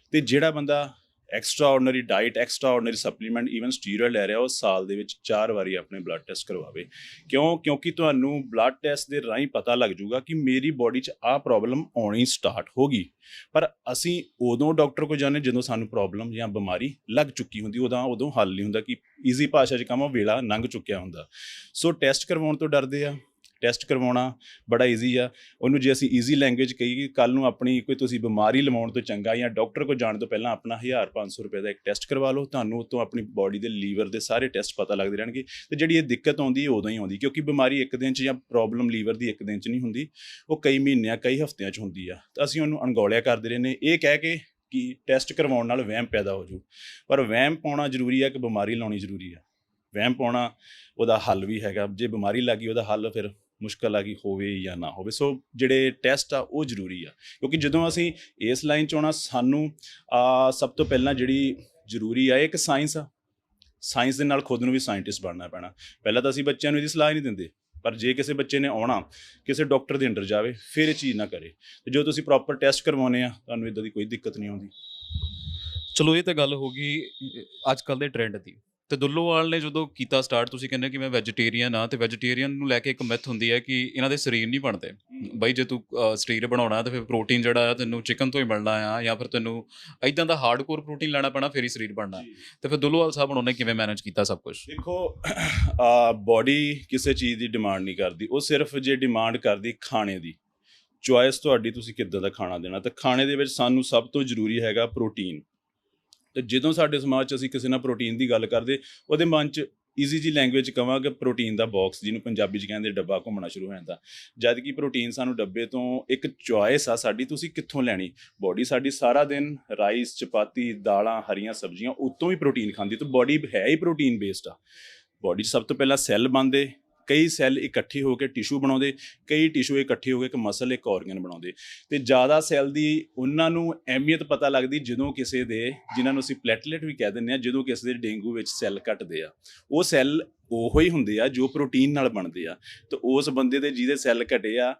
ਅਤੇ ਜਿਹੜਾ ਬੰਦਾ extra ordinary diet, extra ordinary supplement, even steroid ਲੈ ਰਿਹਾ, ਉਹ ਸਾਲ ਦੇ ਵਿੱਚ 4 ਵਾਰੀ ਆਪਣੇ ਬਲੱਡ ਟੈਸਟ ਕਰਵਾਵੇ। ਕਿਉਂਕਿ ਤੁਹਾਨੂੰ ਬਲੱਡ ਟੈਸਟ ਦੇ ਰਾਹੀਂ ਪਤਾ ਲੱਗ ਜੂਗਾ ਕਿ ਮੇਰੀ ਬੋਡੀ 'ਚ ਆਹ ਪ੍ਰੋਬਲਮ ਆਉਣੀ ਸਟਾਰਟ ਹੋ ਗਈ। ਪਰ ਅਸੀਂ ਉਦੋਂ ਡਾਕਟਰ ਕੋਲ ਜਾਂਦੇ ਜਦੋਂ ਸਾਨੂੰ ਪ੍ਰੋਬਲਮ ਜਾਂ ਬਿਮਾਰੀ ਲੱਗ ਚੁੱਕੀ ਹੁੰਦੀ। ਉਦੋਂ ਹੱਲ ਨਹੀਂ ਹੁੰਦਾ। ਕਿ ਈਜ਼ੀ ਭਾਸ਼ਾ 'ਚ ਕਹਾਂ, ਵੇਲਾ ਲੰਘ ਚੁੱਕਿਆ ਹੁੰਦਾ। ਸੋ ਟੈਸਟ ਕਰਵਾਉਣ ਤੋਂ ਡਰਦੇ ਆ। ਟੈਸਟ ਕਰਵਾਉਣਾ ਬੜਾ ਈਜ਼ੀ ਆ। ਉਹਨੂੰ ਜੇ ਅਸੀਂ ਈਜ਼ੀ ਲੈਂਗੁਏਜ ਕਹੀਏ, ਕੱਲ੍ਹ ਨੂੰ ਆਪਣੀ ਕੋਈ ਤੁਸੀਂ ਬਿਮਾਰੀ ਲਵਾਉਣ ਤੋਂ ਚੰਗਾ, ਜਾਂ ਡਾਕਟਰ ਕੋਲ ਜਾਣ ਤੋਂ ਪਹਿਲਾਂ ਆਪਣਾ 1000-500 ਰੁਪਏ ਦਾ ਇੱਕ ਟੈਸਟ ਕਰਵਾ ਲਓ। ਤੁਹਾਨੂੰ ਉਤੋਂ ਆਪਣੀ ਬੋਡੀ ਦੇ ਲੀਵਰ ਦੇ ਸਾਰੇ ਟੈਸਟ ਪਤਾ ਲੱਗਦੇ ਰਹਿਣਗੇ। ਅਤੇ ਜਿਹੜੀ ਇਹ ਦਿੱਕਤ ਆਉਂਦੀ, ਇਹ ਉਦੋਂ ਹੀ ਆਉਂਦੀ, ਕਿਉਂਕਿ ਬਿਮਾਰੀ ਇੱਕ ਦਿਨ 'ਚ, ਜਾਂ ਪ੍ਰੋਬਲਮ ਲੀਵਰ ਦੀ ਇੱਕ ਦਿਨ 'ਚ ਨਹੀਂ ਹੁੰਦੀ, ਉਹ ਕਈ ਮਹੀਨਿਆਂ, ਕਈ ਹਫ਼ਤਿਆਂ 'ਚ ਹੁੰਦੀ ਆ। ਤਾਂ ਅਸੀਂ ਉਹਨੂੰ ਅਣਗੌਲਿਆ ਕਰਦੇ ਰਹਿੰਦੇ, ਇਹ ਕਹਿ ਕੇ ਕਿ ਟੈਸਟ ਕਰਵਾਉਣ ਨਾਲ ਵਹਿਮ ਪੈਦਾ ਹੋ ਜੂ। ਪਰ ਵਹਿਮ ਪਾਉਣਾ ਜ਼ਰੂਰੀ ਆ ਕਿ ਬਿਮਾਰੀ ਲਾਉਣੀ ਜ਼ਰੂਰੀ ਆ? ਵਹਿਮ ਪਾਉਣਾ, ਉਹਦਾ ਹੱਲ ਵੀ ਹੈਗਾ। ਜੇ ਬਿਮਾਰੀ ਲੱਗ ਗਈ, ਉਹਦਾ ਹੱਲ ਫਿਰ ਮੁਸ਼ਕਲ ਆ ਗਈ, ਹੋਵੇ ਜਾਂ ਨਾ ਹੋਵੇ। ਸੋ ਜਿਹੜੇ ਟੈਸਟ ਆ ਉਹ ਜ਼ਰੂਰੀ ਆ। ਕਿਉਂਕਿ ਜਦੋਂ ਅਸੀਂ ਇਸ ਲਾਈਨ 'ਚ ਆਉਣਾ, ਸਾਨੂੰ ਸਭ ਤੋਂ ਪਹਿਲਾਂ ਜਿਹੜੀ ਜ਼ਰੂਰੀ ਆ, ਇੱਕ ਸਾਇੰਸ ਆ। ਸਾਇੰਸ ਦੇ ਨਾਲ ਖੁਦ ਨੂੰ ਵੀ ਸਾਇੰਟਿਸਟ ਬਣਨਾ ਪੈਣਾ। ਪਹਿਲਾਂ ਤਾਂ ਅਸੀਂ ਬੱਚਿਆਂ ਨੂੰ ਇਹਦੀ ਸਲਾਹ ਨਹੀਂ ਦਿੰਦੇ, ਪਰ ਜੇ ਕਿਸੇ ਬੱਚੇ ਨੇ ਆਉਣਾ, ਕਿਸੇ ਡਾਕਟਰ ਦੇ ਅੰਡਰ ਜਾਵੇ, ਫਿਰ ਇਹ ਚੀਜ਼ ਨਾ ਕਰੇ। ਅਤੇ ਜੋ ਤੁਸੀਂ ਪ੍ਰੋਪਰ ਟੈਸਟ ਕਰਵਾਉਂਦੇ ਆ, ਤੁਹਾਨੂੰ ਇੱਦਾਂ ਦੀ ਕੋਈ ਦਿੱਕਤ ਨਹੀਂ ਆਉਂਦੀ। ਚਲੋ, ਇਹ ਤਾਂ ਗੱਲ ਹੋ ਗਈ ਅੱਜ ਕੱਲ੍ਹ ਦੇ ਟ੍ਰੈਂਡ ਦੀ। ਤੇ ਦੁੱਲੋਵਾਲ ਨੇ ਜਦੋਂ ਕੀਤਾ ਸਟਾਰਟ, ਤੁਸੀਂ ਕਹਿੰਦੇ ਕਿ ਮੈਂ ਵੈਜੀਟੇਰੀਅਨ ਆ, ਤੇ ਵੈਜੀਟੇਰੀਅਨ ਨੂੰ ਲੈ ਕੇ ਇੱਕ ਮਿਥ ਹੁੰਦੀ ਹੈ ਕਿ ਇਹਨਾਂ ਦੇ ਸਰੀਰ ਨਹੀਂ ਬਣਦੇ। ਬਈ ਜੇ ਤੂੰ ਸਰੀਰ ਬਣਾਉਣਾ, ਤਾਂ ਫਿਰ ਪ੍ਰੋਟੀਨ ਜਿਹੜਾ ਆ ਤੈਨੂੰ ਚਿਕਨ ਤੋਂ ਹੀ ਮਿਲਣਾ ਆ, ਜਾਂ ਫਿਰ ਤੈਨੂੰ ਇੱਦਾਂ ਦਾ ਹਾਰਡਕੋਰ ਪ੍ਰੋਟੀਨ ਲੈਣਾ ਪੈਣਾ, ਫਿਰ ਹੀ ਸਰੀਰ ਬਣਨਾ। ਤੇ ਫਿਰ ਦੁੱਲੋਵਾਲ ਸਾਹਿਬ ਉਹਨਾਂ ਨੇ ਕਿਵੇਂ ਮੈਨੇਜ ਕੀਤਾ ਸਭ ਕੁਝ? ਦੇਖੋ, ਬੋਡੀ ਕਿਸੇ ਚੀਜ਼ ਦੀ ਡਿਮਾਂਡ ਨਹੀਂ ਕਰਦੀ। ਉਹ ਸਿਰਫ ਜੇ ਡਿਮਾਂਡ ਕਰਦੀ ਖਾਣੇ ਦੀ, ਚੁਆਇਸ ਤੁਹਾਡੀ, ਤੁਸੀਂ ਕਿੱਦਾਂ ਦਾ ਖਾਣਾ ਦੇਣਾ। ਤਾਂ ਖਾਣੇ ਦੇ ਵਿੱਚ ਸਾਨੂੰ ਸਭ ਤੋਂ ਜ਼ਰੂਰੀ ਹੈਗਾ ਪ੍ਰੋਟੀਨ। ਅਤੇ ਜਦੋਂ ਸਾਡੇ ਸਮਾਜ 'ਚ ਅਸੀਂ ਕਿਸੇ ਨਾਲ ਪ੍ਰੋਟੀਨ ਦੀ ਗੱਲ ਕਰਦੇ, ਉਹਦੇ ਮਨ 'ਚ ਈਜ਼ੀ ਜੀ ਲੈਂਗੁਏਜ 'ਚ ਕਹਾਂਗੇ ਪ੍ਰੋਟੀਨ ਦਾ ਬਾਕਸ, ਜਿਹਨੂੰ ਪੰਜਾਬੀ 'ਚ ਕਹਿੰਦੇ ਡੱਬਾ, ਘੁੰਮਣਾ ਸ਼ੁਰੂ ਹੋ ਜਾਂਦਾ। ਜਦ ਕਿ ਪ੍ਰੋਟੀਨ ਸਾਨੂੰ ਡੱਬੇ ਤੋਂ ਇੱਕ ਚੁਆਇਸ ਆ ਸਾਡੀ, ਤੁਸੀਂ ਕਿੱਥੋਂ ਲੈਣੀ। ਬੋਡੀ ਸਾਡੀ ਸਾਰਾ ਦਿਨ ਰਾਈਸ, ਚਪਾਤੀ, ਦਾਲਾਂ, ਹਰੀਆਂ ਸਬਜ਼ੀਆਂ, ਉੱਤੋਂ ਵੀ ਪ੍ਰੋਟੀਨ ਖਾਂਦੀ। ਤਾਂ ਬੋਡੀ ਹੈ ਹੀ ਪ੍ਰੋਟੀਨ ਬੇਸਡ ਆ। ਬੋਡੀ 'ਚ ਸਭ ਤੋਂ ਪਹਿਲਾਂ ਸੈੱਲ ਬਣਦੇ, ਕਈ ਸੈੱਲ ਇਕੱਠੇ ਹੋ ਕੇ ਟਿਸ਼ੂ ਬਣਾਉਂਦੇ, ਕਈ ਟਿਸ਼ੂ ਇਕੱਠੇ ਹੋ ਕੇ ਇੱਕ ਮਸਲ, ਇੱਕ ਔਰਗਨ ਬਣਾਉਂਦੇ। ਅਤੇ ਜ਼ਿਆਦਾ ਸੈੱਲ ਦੀ ਉਹਨਾਂ ਨੂੰ ਅਹਿਮੀਅਤ ਪਤਾ ਲੱਗਦੀ ਜਦੋਂ ਕਿਸੇ ਦੇ, ਜਿਨ੍ਹਾਂ ਨੂੰ ਅਸੀਂ ਪਲੇਟਲੇਟ ਵੀ ਕਹਿ ਦਿੰਦੇ ਹਾਂ, ਜਦੋਂ ਕਿਸੇ ਦੇ ਡੇਂਗੂ ਵਿੱਚ ਸੈੱਲ ਘਟਦੇ ਆ। ਉਹ ਸੈੱਲ ਉਹੋ ਹੀ ਹੁੰਦੇ ਆ ਜੋ ਪ੍ਰੋਟੀਨ ਨਾਲ ਬਣਦੇ ਆ। ਅਤੇ ਉਸ ਬੰਦੇ ਦੇ ਜਿਹਦੇ ਸੈੱਲ ਘਟੇ ਆ,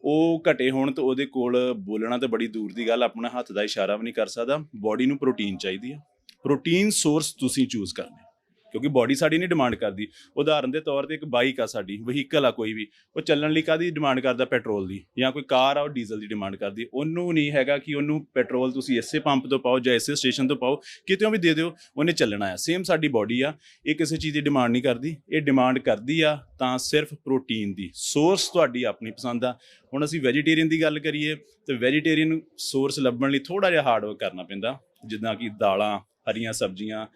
ਉਹ ਘਟੇ ਹੋਣ ਤਾਂ ਉਹਦੇ ਕੋਲ ਬੋਲਣਾ ਤਾਂ ਬੜੀ ਦੂਰ ਦੀ ਗੱਲ, ਆਪਣਾ ਹੱਥ ਦਾ ਇਸ਼ਾਰਾ ਵੀ ਨਹੀਂ ਕਰ ਸਕਦਾ। ਬੋਡੀ ਨੂੰ ਪ੍ਰੋਟੀਨ ਚਾਹੀਦੀ ਆ। ਪ੍ਰੋਟੀਨ ਸੋਰਸ ਤੁਸੀਂ ਚੂਜ਼ ਕਰਨੇ, ਕਿਉਂਕਿ ਬੋਡੀ ਸਾਡੀ ਨਹੀਂ ਡਿਮਾਂਡ ਕਰਦੀ। ਉਦਾਹਰਨ ਦੇ ਤੌਰ 'ਤੇ ਇੱਕ ਬਾਈਕ ਆ ਸਾਡੀ, ਵਹੀਕਲ ਆ ਕੋਈ ਵੀ, ਉਹ ਚੱਲਣ ਲਈ ਕਾਹਦੀ ਡਿਮਾਂਡ ਕਰਦਾ? ਪੈਟਰੋਲ ਦੀ। ਜਾਂ ਕੋਈ ਕਾਰ ਆ, ਉਹ ਡੀਜ਼ਲ ਦੀ ਡਿਮਾਂਡ ਕਰਦੀ। ਉਹਨੂੰ ਨਹੀਂ ਹੈਗਾ ਕਿ ਉਹਨੂੰ ਪੈਟਰੋਲ ਤੁਸੀਂ ਇਸੇ ਪੰਪ ਤੋਂ ਪਾਓ ਜਾਂ ਇਸੇ ਸਟੇਸ਼ਨ ਤੋਂ ਪਾਓ, ਕਿਤੇੋਂ ਵੀ ਦੇ ਦਿਓ, ਉਹਨੇ ਚੱਲਣਾ ਆ। ਸੇਮ ਸਾਡੀ ਬੋਡੀ ਆ, ਇਹ ਕਿਸੇ ਚੀਜ਼ ਦੀ ਡਿਮਾਂਡ ਨਹੀਂ ਕਰਦੀ। ਇਹ ਡਿਮਾਂਡ ਕਰਦੀ ਆ ਤਾਂ ਸਿਰਫ ਪ੍ਰੋਟੀਨ ਦੀ। ਸੋਰਸ ਤੁਹਾਡੀ ਆਪਣੀ ਪਸੰਦ ਆ। ਹੁਣ ਅਸੀਂ ਵੈਜੀਟੇਰੀਅਨ ਦੀ ਗੱਲ ਕਰੀਏ, ਤਾਂ ਵੈਜੀਟੇਰੀਅਨ ਸੋਰਸ ਲੱਭਣ ਲਈ ਥੋੜ੍ਹਾ ਜਿਹਾ ਹਾਰਡ ਵਰਕ ਕਰਨਾ ਪੈਂਦਾ, ਜਿੱਦਾਂ ਕਿ ਦਾਲਾਂ, ਹਰੀਆਂ ਸਬਜ਼ੀਆਂ,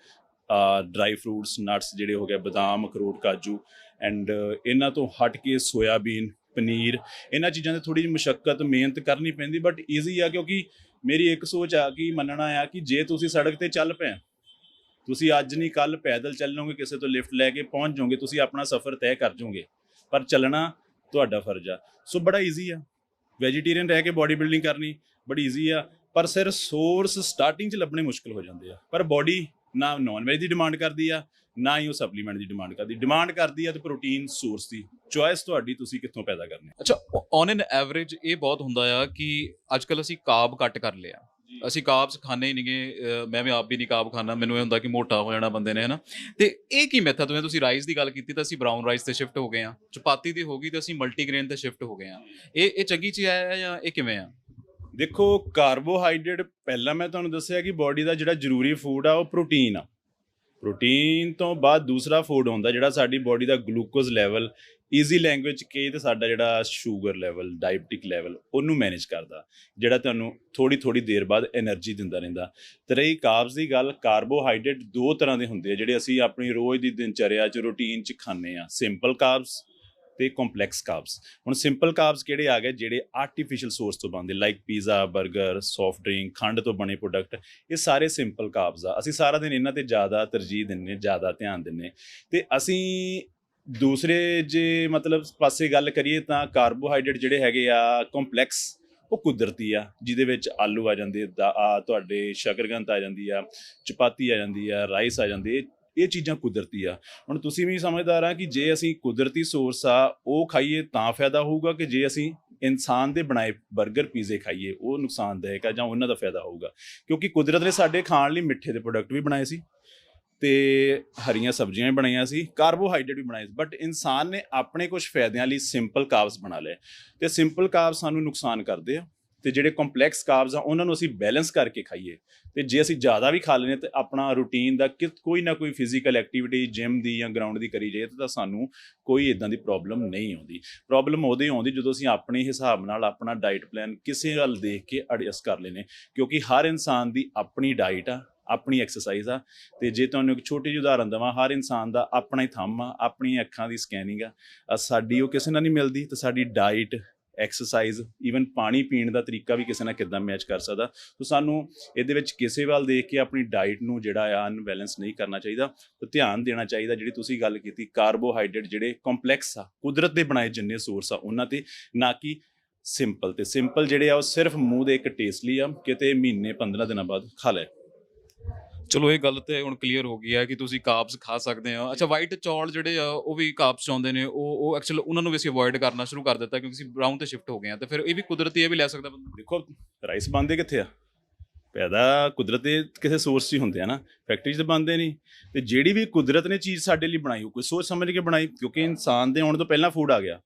ਡਰਾਈ ਫਰੂਟਸ, ਨਟਸ ਜਿਹੜੇ ਹੋ ਗਏ, ਬਦਾਮ, ਅਖਰੋਟ, ਕਾਜੂ, ਐਂਡ ਇਹਨਾਂ ਤੋਂ ਹਟ ਕੇ ਸੋਇਆਬੀਨ, ਪਨੀਰ, ਇਹਨਾਂ ਚੀਜ਼ਾਂ 'ਤੇ ਥੋੜ੍ਹੀ ਜਿਹੀ ਮੁਸ਼ੱਕਤ, ਮਿਹਨਤ ਕਰਨੀ ਪੈਂਦੀ। ਬਟ ਈਜ਼ੀ ਆ, ਕਿਉਂਕਿ ਮੇਰੀ ਇੱਕ ਸੋਚ ਆ ਕਿ ਮੰਨਣਾ ਆ ਕਿ ਜੇ ਤੁਸੀਂ ਸੜਕ 'ਤੇ ਚੱਲ ਪਏ, ਤੁਸੀਂ ਅੱਜ ਨਹੀਂ ਕੱਲ੍ਹ ਪੈਦਲ ਚੱਲੋਗੇ, ਕਿਸੇ ਤੋਂ ਲਿਫਟ ਲੈ ਕੇ ਪਹੁੰਚ ਜਾਓਗੇ, ਤੁਸੀਂ ਆਪਣਾ ਸਫ਼ਰ ਤੈਅ ਕਰ ਜਾਓਗੇ। ਪਰ ਚੱਲਣਾ ਤੁਹਾਡਾ ਫਰਜ਼ ਆ। ਸੋ ਬੜਾ ਈਜ਼ੀ ਆ ਵੈਜੀਟੇਰੀਅਨ ਰਹਿ ਕੇ ਬੋਡੀ ਬਿਲਡਿੰਗ ਕਰਨੀ, ਬੜੀ ਈਜ਼ੀ ਆ। ਪਰ ਸਿਰ ਸੋਰਸ ਸਟਾਰਟਿੰਗ 'ਚ ਲੱਭਣੇ ਮੁਸ਼ਕਿਲ ਹੋ ਜਾਂਦੇ ਆ। ਪਰ ਬੋਡੀ ਨਾ ਨੌਨ ਵੈਜ ਦੀ ਡਿਮਾਂਡ ਕਰਦੀ ਆ, ਨਾ ਹੀ ਉਹ ਸਪਲੀਮੈਂਟ ਦੀ ਡਿਮਾਂਡ ਕਰਦੀ ਆ ਤੇ ਪ੍ਰੋਟੀਨ ਸੋਰਸ ਦੀ ਚੋਇਸ ਤੁਹਾਡੀ, ਤੁਸੀਂ ਕਿੱਥੋਂ ਪੈਦਾ ਕਰਨੇ। ਅੱਛਾ, ਔਨ ਐਨ ਐਵਰੇਜ ਇਹ ਬਹੁਤ ਹੁੰਦਾ ਆ ਕਿ ਅੱਜ ਕੱਲ੍ਹ ਅਸੀਂ ਕਾਰਬ ਕੱਟ ਕਰ ਲਿਆ, ਅਸੀਂ ਕਾਰਬਸ ਖਾਣੇ ਹੀ ਨਹੀਂਗੇ। ਮੈਂ ਵੀ ਆਪ ਵੀ ਨਹੀਂ ਕਾਰਬ ਖਾਣਾ, ਮੈਨੂੰ ਇਹ ਹੁੰਦਾ ਕਿ ਮੋਟਾ ਹੋ ਜਾਣਾ ਬੰਦੇ ਨੇ, ਹੈ ਨਾ। ਤੇ ਇਹ ਕੀ ਮੈਥਡ ਹੋਇਆ? ਤੁਸੀਂ ਰਾਈਸ ਦੀ ਗੱਲ ਕੀਤੀ ਤਾਂ ਅਸੀਂ ਬਰਾਊਨ ਰਾਈਸ ਤੇ ਸ਼ਿਫਟ ਹੋ ਗਏ ਹਾਂ, ਚਪਾਤੀ ਦੀ ਹੋ ਗਈ ਤਾਂ ਅਸੀਂ ਮਲਟੀਗ੍ਰੇਨ ਤੇ ਸ਼ਿਫਟ ਹੋ ਗਏ ਹਾਂ। ਇਹ ਚੰਗੀ ਚੀਜ਼ ਹੈ ਜਾਂ ਇਹ ਕਿਵੇਂ ਆ? ਦੇਖੋ, ਕਾਰਬੋਹਾਈਡਰੇਟ ਪਹਿਲਾਂ ਮੈਂ ਤੁਹਾਨੂੰ ਦੱਸਿਆ ਕਿ ਬਾਡੀ ਦਾ ਜਿਹੜਾ ਜ਼ਰੂਰੀ ਫੂਡ ਆ ਉਹ ਪ੍ਰੋਟੀਨ ਆ। ਪ੍ਰੋਟੀਨ ਤੋਂ ਬਾਅਦ ਦੂਸਰਾ ਫੂਡ ਹੁੰਦਾ ਜਿਹੜਾ ਸਾਡੀ ਬਾਡੀ ਦਾ ਗਲੂਕੋਜ਼ ਲੈਵਲ, ਈਜ਼ੀ ਲੈਂਗੁਏਜ ਕਹੇ ਤੇ ਸਾਡਾ ਜਿਹੜਾ ਸ਼ੂਗਰ ਲੈਵਲ, ਡਾਇਬਟਿਕ ਲੈਵਲ, ਉਹਨੂੰ ਮੈਨੇਜ ਕਰਦਾ, ਜਿਹੜਾ ਤੁਹਾਨੂੰ ਥੋੜੀ ਦੇਰ ਬਾਅਦ એનર્ਜੀ ਦਿੰਦਾ ਰਹਿੰਦਾ। ਤੇ ਰਹੀ ਕਾਰਬਸ ਦੀ ਗੱਲ, ਕਾਰਬੋਹਾਈਡਰੇਟ ਦੋ ਤਰ੍ਹਾਂ ਦੇ ਹੁੰਦੇ ਆ ਜਿਹੜੇ ਅਸੀਂ ਆਪਣੀ ਰੋਜ਼ ਦੀ ਦਿਨਚਰਿਆ 'ਚ ਰੂਟੀਨ 'ਚ ਖਾਂਦੇ ਆ, ਸਿੰਪਲ ਕਾਰਬਸ ਤੇ ਕੰਪਲੈਕਸ ਕਾਰਬਸ। ਹੁਣ ਸਿੰਪਲ ਕਾਰਬਸ ਕਿਹੜੇ ਆ ਗਏ? ਜਿਹੜੇ ਆਰਟੀਫੀਸ਼ੀਅਲ ਸੋਰਸ ਤੋਂ ਬਣਦੇ, ਲਾਈਕ ਪੀਜ਼ਾ, 버ਗਰ, ਸੌਫਟ ਡਰਿੰਕ, ਖੰਡ ਤੋਂ ਬਣੇ ਪ੍ਰੋਡਕਟ, ਇਹ ਸਾਰੇ ਸਿੰਪਲ ਕਾਰਬਸ ਆ। ਅਸੀਂ ਸਾਰਾ ਦਿਨ ਇਹਨਾਂ ਤੇ ਜ਼ਿਆਦਾ ਤਰਜੀਹ ਦਿੰਦੇ, ਜ਼ਿਆਦਾ ਧਿਆਨ ਦਿੰਦੇ। ਤੇ ਅਸੀਂ ਦੂਸਰੇ ਜੇ ਮਤਲਬ ਪਾਸੇ ਗੱਲ ਕਰੀਏ ਤਾਂ ਕਾਰਬੋਹਾਈਡਰੇਟ ਜਿਹੜੇ ਹੈਗੇ ਆ ਕੰਪਲੈਕਸ, ਉਹ ਕੁਦਰਤੀ ਆ, ਜਿਹਦੇ ਵਿੱਚ ਆਲੂ ਆ ਜਾਂਦੇ, ਤੁਹਾਡੇ ਸ਼ਕਰਕੰਦ ਆ ਜਾਂਦੀ ਆ, ਚਪਾਤੀ ਆ ਜਾਂਦੀ ਆ, ਰਾਈਸ ਆ ਜਾਂਦੇ, ਇਹ ਚੀਜ਼ਾਂ ਕੁਦਰਤੀ ਆ। ਹੁਣ ਤੁਸੀਂ ਵੀ ਸਮਝਦਾਰ ਆ ਕਿ ਜੇ ਅਸੀਂ ਕੁਦਰਤੀ ਸੋਰਸ ਆ ਉਹ ਖਾਈਏ ਤਾਂ ਫਾਇਦਾ ਹੋਊਗਾ, ਕਿ ਜੇ ਅਸੀਂ ਇਨਸਾਨ ਦੇ ਬਣਾਏ 버ਗਰ, ਪੀਜ਼ੇ ਖਾਈਏ ਉਹ ਨੁਕਸਾਨਦਾਇਕ ਆ ਜਾਂ ਉਹਨਾਂ ਦਾ ਫਾਇਦਾ ਹੋਊਗਾ। ਕਿਉਂਕਿ ਕੁਦਰਤ ਨੇ ਸਾਡੇ ਖਾਣ ਲਈ ਮਿੱਠੇ ਦੇ ਪ੍ਰੋਡਕਟ ਵੀ ਬਣਾਏ ਸੀ ਤੇ ਹਰੀਆਂ ਸਬਜ਼ੀਆਂ ਵੀ ਬਣਾਈਆਂ ਸੀ, ਕਾਰਬੋਹਾਈਡਰੇਟ ਵੀ ਬਣਾਏ ਸੀ, ਬਟ ਇਨਸਾਨ ਨੇ ਆਪਣੇ ਕੁਝ ਫਾਇਦਿਆਂ ਲਈ ਸਿੰਪਲ ਕਾਰਬਸ ਬਣਾ ਲਏ ਤੇ ਸਿੰਪਲ ਕਾਰਬਸ ਸਾਨੂੰ ਨੁਕਸਾਨ ਕਰਦੇ ਆ। ਤੇ ਜਿਹੜੇ ਕੰਪਲੈਕਸ ਕਾਰਬਸ ਆ ਉਹਨਾਂ ਨੂੰ ਅਸੀਂ ਬੈਲੈਂਸ ਕਰਕੇ ਖਾਈਏ। ਤੇ ਜੇ ਅਸੀਂ ਜ਼ਿਆਦਾ ਵੀ ਖਾ ਲੈਂਦੇ ਤਾਂ ਆਪਣਾ ਰੂਟੀਨ ਦਾ ਕੋਈ ਨਾ ਕੋਈ ਫਿਜ਼ੀਕਲ ਐਕਟੀਵਿਟੀ ਜਿਮ ਦੀ ਜਾਂ ਗਰਾਊਂਡ ਦੀ ਕਰੀ ਜਾਈਏ ਤਾਂ ਸਾਨੂੰ ਕੋਈ ਇੱਦਾਂ ਦੀ ਪ੍ਰੋਬਲਮ ਨਹੀਂ ਆਉਂਦੀ। ਪ੍ਰੋਬਲਮ ਉਦੋਂ ਹੀ ਆਉਂਦੀ ਜਦੋਂ ਅਸੀਂ ਆਪਣੇ ਹਿਸਾਬ ਨਾਲ ਆਪਣਾ ਡਾਈਟ ਪਲਾਨ ਕਿਸੇ ਵੱਲ ਦੇਖ ਕੇ ਐਡਜਸਟ ਕਰ ਲੈਂਦੇ, ਕਿਉਂਕਿ ਹਰ ਇਨਸਾਨ ਦੀ ਆਪਣੀ ਡਾਈਟ ਆ, ਆਪਣੀ ਐਕਸਰਸਾਈਜ਼ ਆ। ਤੇ ਜੇ ਤੁਹਾਨੂੰ ਇੱਕ ਛੋਟੀ ਜਿਹੀ ਉਦਾਹਰਨ ਦੇਵਾਂ, ਹਰ ਇਨਸਾਨ ਦਾ ਆਪਣਾ ਹੀ ਥੰਮ ਆ, ਆਪਣੀਆਂ ਅੱਖਾਂ ਦੀ ਸਕੈਨਿੰਗ ਆ, ਸਾਡੀ ਉਹ ਕਿਸੇ ਨਾਲ ਨਹੀਂ ਮਿਲਦੀ। ਤੇ ਸਾਡੀ ਡਾਈਟ, ਐਕਸਰਸਾਈਜ਼, ਈਵਨ ਪਾਣੀ ਪੀਣ ਦਾ ਤਰੀਕਾ ਵੀ ਕਿਸੇ ਨਾਲ ਕਿੱਦਾਂ ਮੈਚ ਕਰ ਸਕਦਾ। ਸੋ ਸਾਨੂੰ ਇਹਦੇ ਵਿੱਚ ਕਿਸੇ ਵੱਲ ਦੇਖ ਕੇ ਆਪਣੀ ਡਾਈਟ ਨੂੰ ਜਿਹੜਾ ਆ ਅਨਬੈਲੈਂਸ ਨਹੀਂ ਕਰਨਾ ਚਾਹੀਦਾ, ਤੇ ਧਿਆਨ ਦੇਣਾ ਚਾਹੀਦਾ। ਜਿਹੜੀ ਤੁਸੀਂ ਗੱਲ ਕੀਤੀ ਕਾਰਬੋਹਾਈਡਰੇਟ ਜਿਹੜੇ ਕੰਪਲੈਕਸ ਆ, ਕੁਦਰਤ ਦੇ ਬਣਾਏ ਜਿੰਨੇ ਸੋਰਸ ਆ ਉਹਨਾਂ ਤੇ, ਨਾ ਕਿ ਸਿੰਪਲ। ਤੇ ਸਿੰਪਲ ਜਿਹੜੇ ਆ ਉਹ ਸਿਰਫ ਮੂੰਹ ਦੇ ਇੱਕ ਟੇਸਟ ਲਈ ਆ, ਕਿਤੇ ਮਹੀਨੇ 15 ਦਿਨਾਂ ਬਾਅਦ ਖਾ ਲੈ। ਚਲੋ ਇਹ ਗੱਲ ਤੇ ਹੁਣ ਕਲੀਅਰ ਹੋ ਗਈ ਹੈ ਕਿ ਤੁਸੀਂ ਕਾਰਬਸ ਖਾ ਸਕਦੇ ਹੋ। ਅੱਛਾ, ਵਾਈਟ ਚੌਲ ਜਿਹੜੇ ਆ ਉਹ ਵੀ ਕਾਰਬਸ ਚਾਹੁੰਦੇ ਨੇ, ਉਹ ਐਕਚੁਅਲ ਉਹਨਾਂ ਨੂੰ ਵੀ ਅਸੀਂ ਅਵੋਇਡ ਕਰਨਾ ਸ਼ੁਰੂ ਕਰ ਦਿੱਤਾ ਕਿਉਂਕਿ ਅਸੀਂ ਬਰਾਊਨ ਤੇ ਸ਼ਿਫਟ ਹੋ ਗਏ ਹਾਂ। ਤੇ ਫਿਰ ਇਹ ਵੀ ਕੁਦਰਤੀ, ਇਹ ਵੀ ਲੈ ਸਕਦਾ ਬੰਦਾ। ਦੇਖੋ, ਰਾਈਸ ਬਣਦੇ ਕਿੱਥੇ ਆ? ਪੈਦਾ ਕੁਦਰਤ ਦੇ ਕਿਸੇ ਸੋਰਸ 'ਚ ਹੀ ਹੁੰਦੇ ਆ ਨਾ, ਫੈਕਟਰੀ 'ਚ ਤਾਂ ਬਣਦੇ ਨਹੀਂ। ਤੇ ਜਿਹੜੀ ਵੀ ਕੁਦਰਤ ਨੇ ਚੀਜ਼ ਸਾਡੇ ਲਈ ਬਣਾਈ, ਉਹ ਕੋਈ ਸੋਚ ਸਮਝ ਕੇ ਬਣਾਈ, ਕਿਉਂਕਿ ਇਨਸਾਨ ਦੇ ਆਉਣ ਤੋਂ ਪਹਿਲਾਂ ਫੂਡ ਆ ਗਿਆ।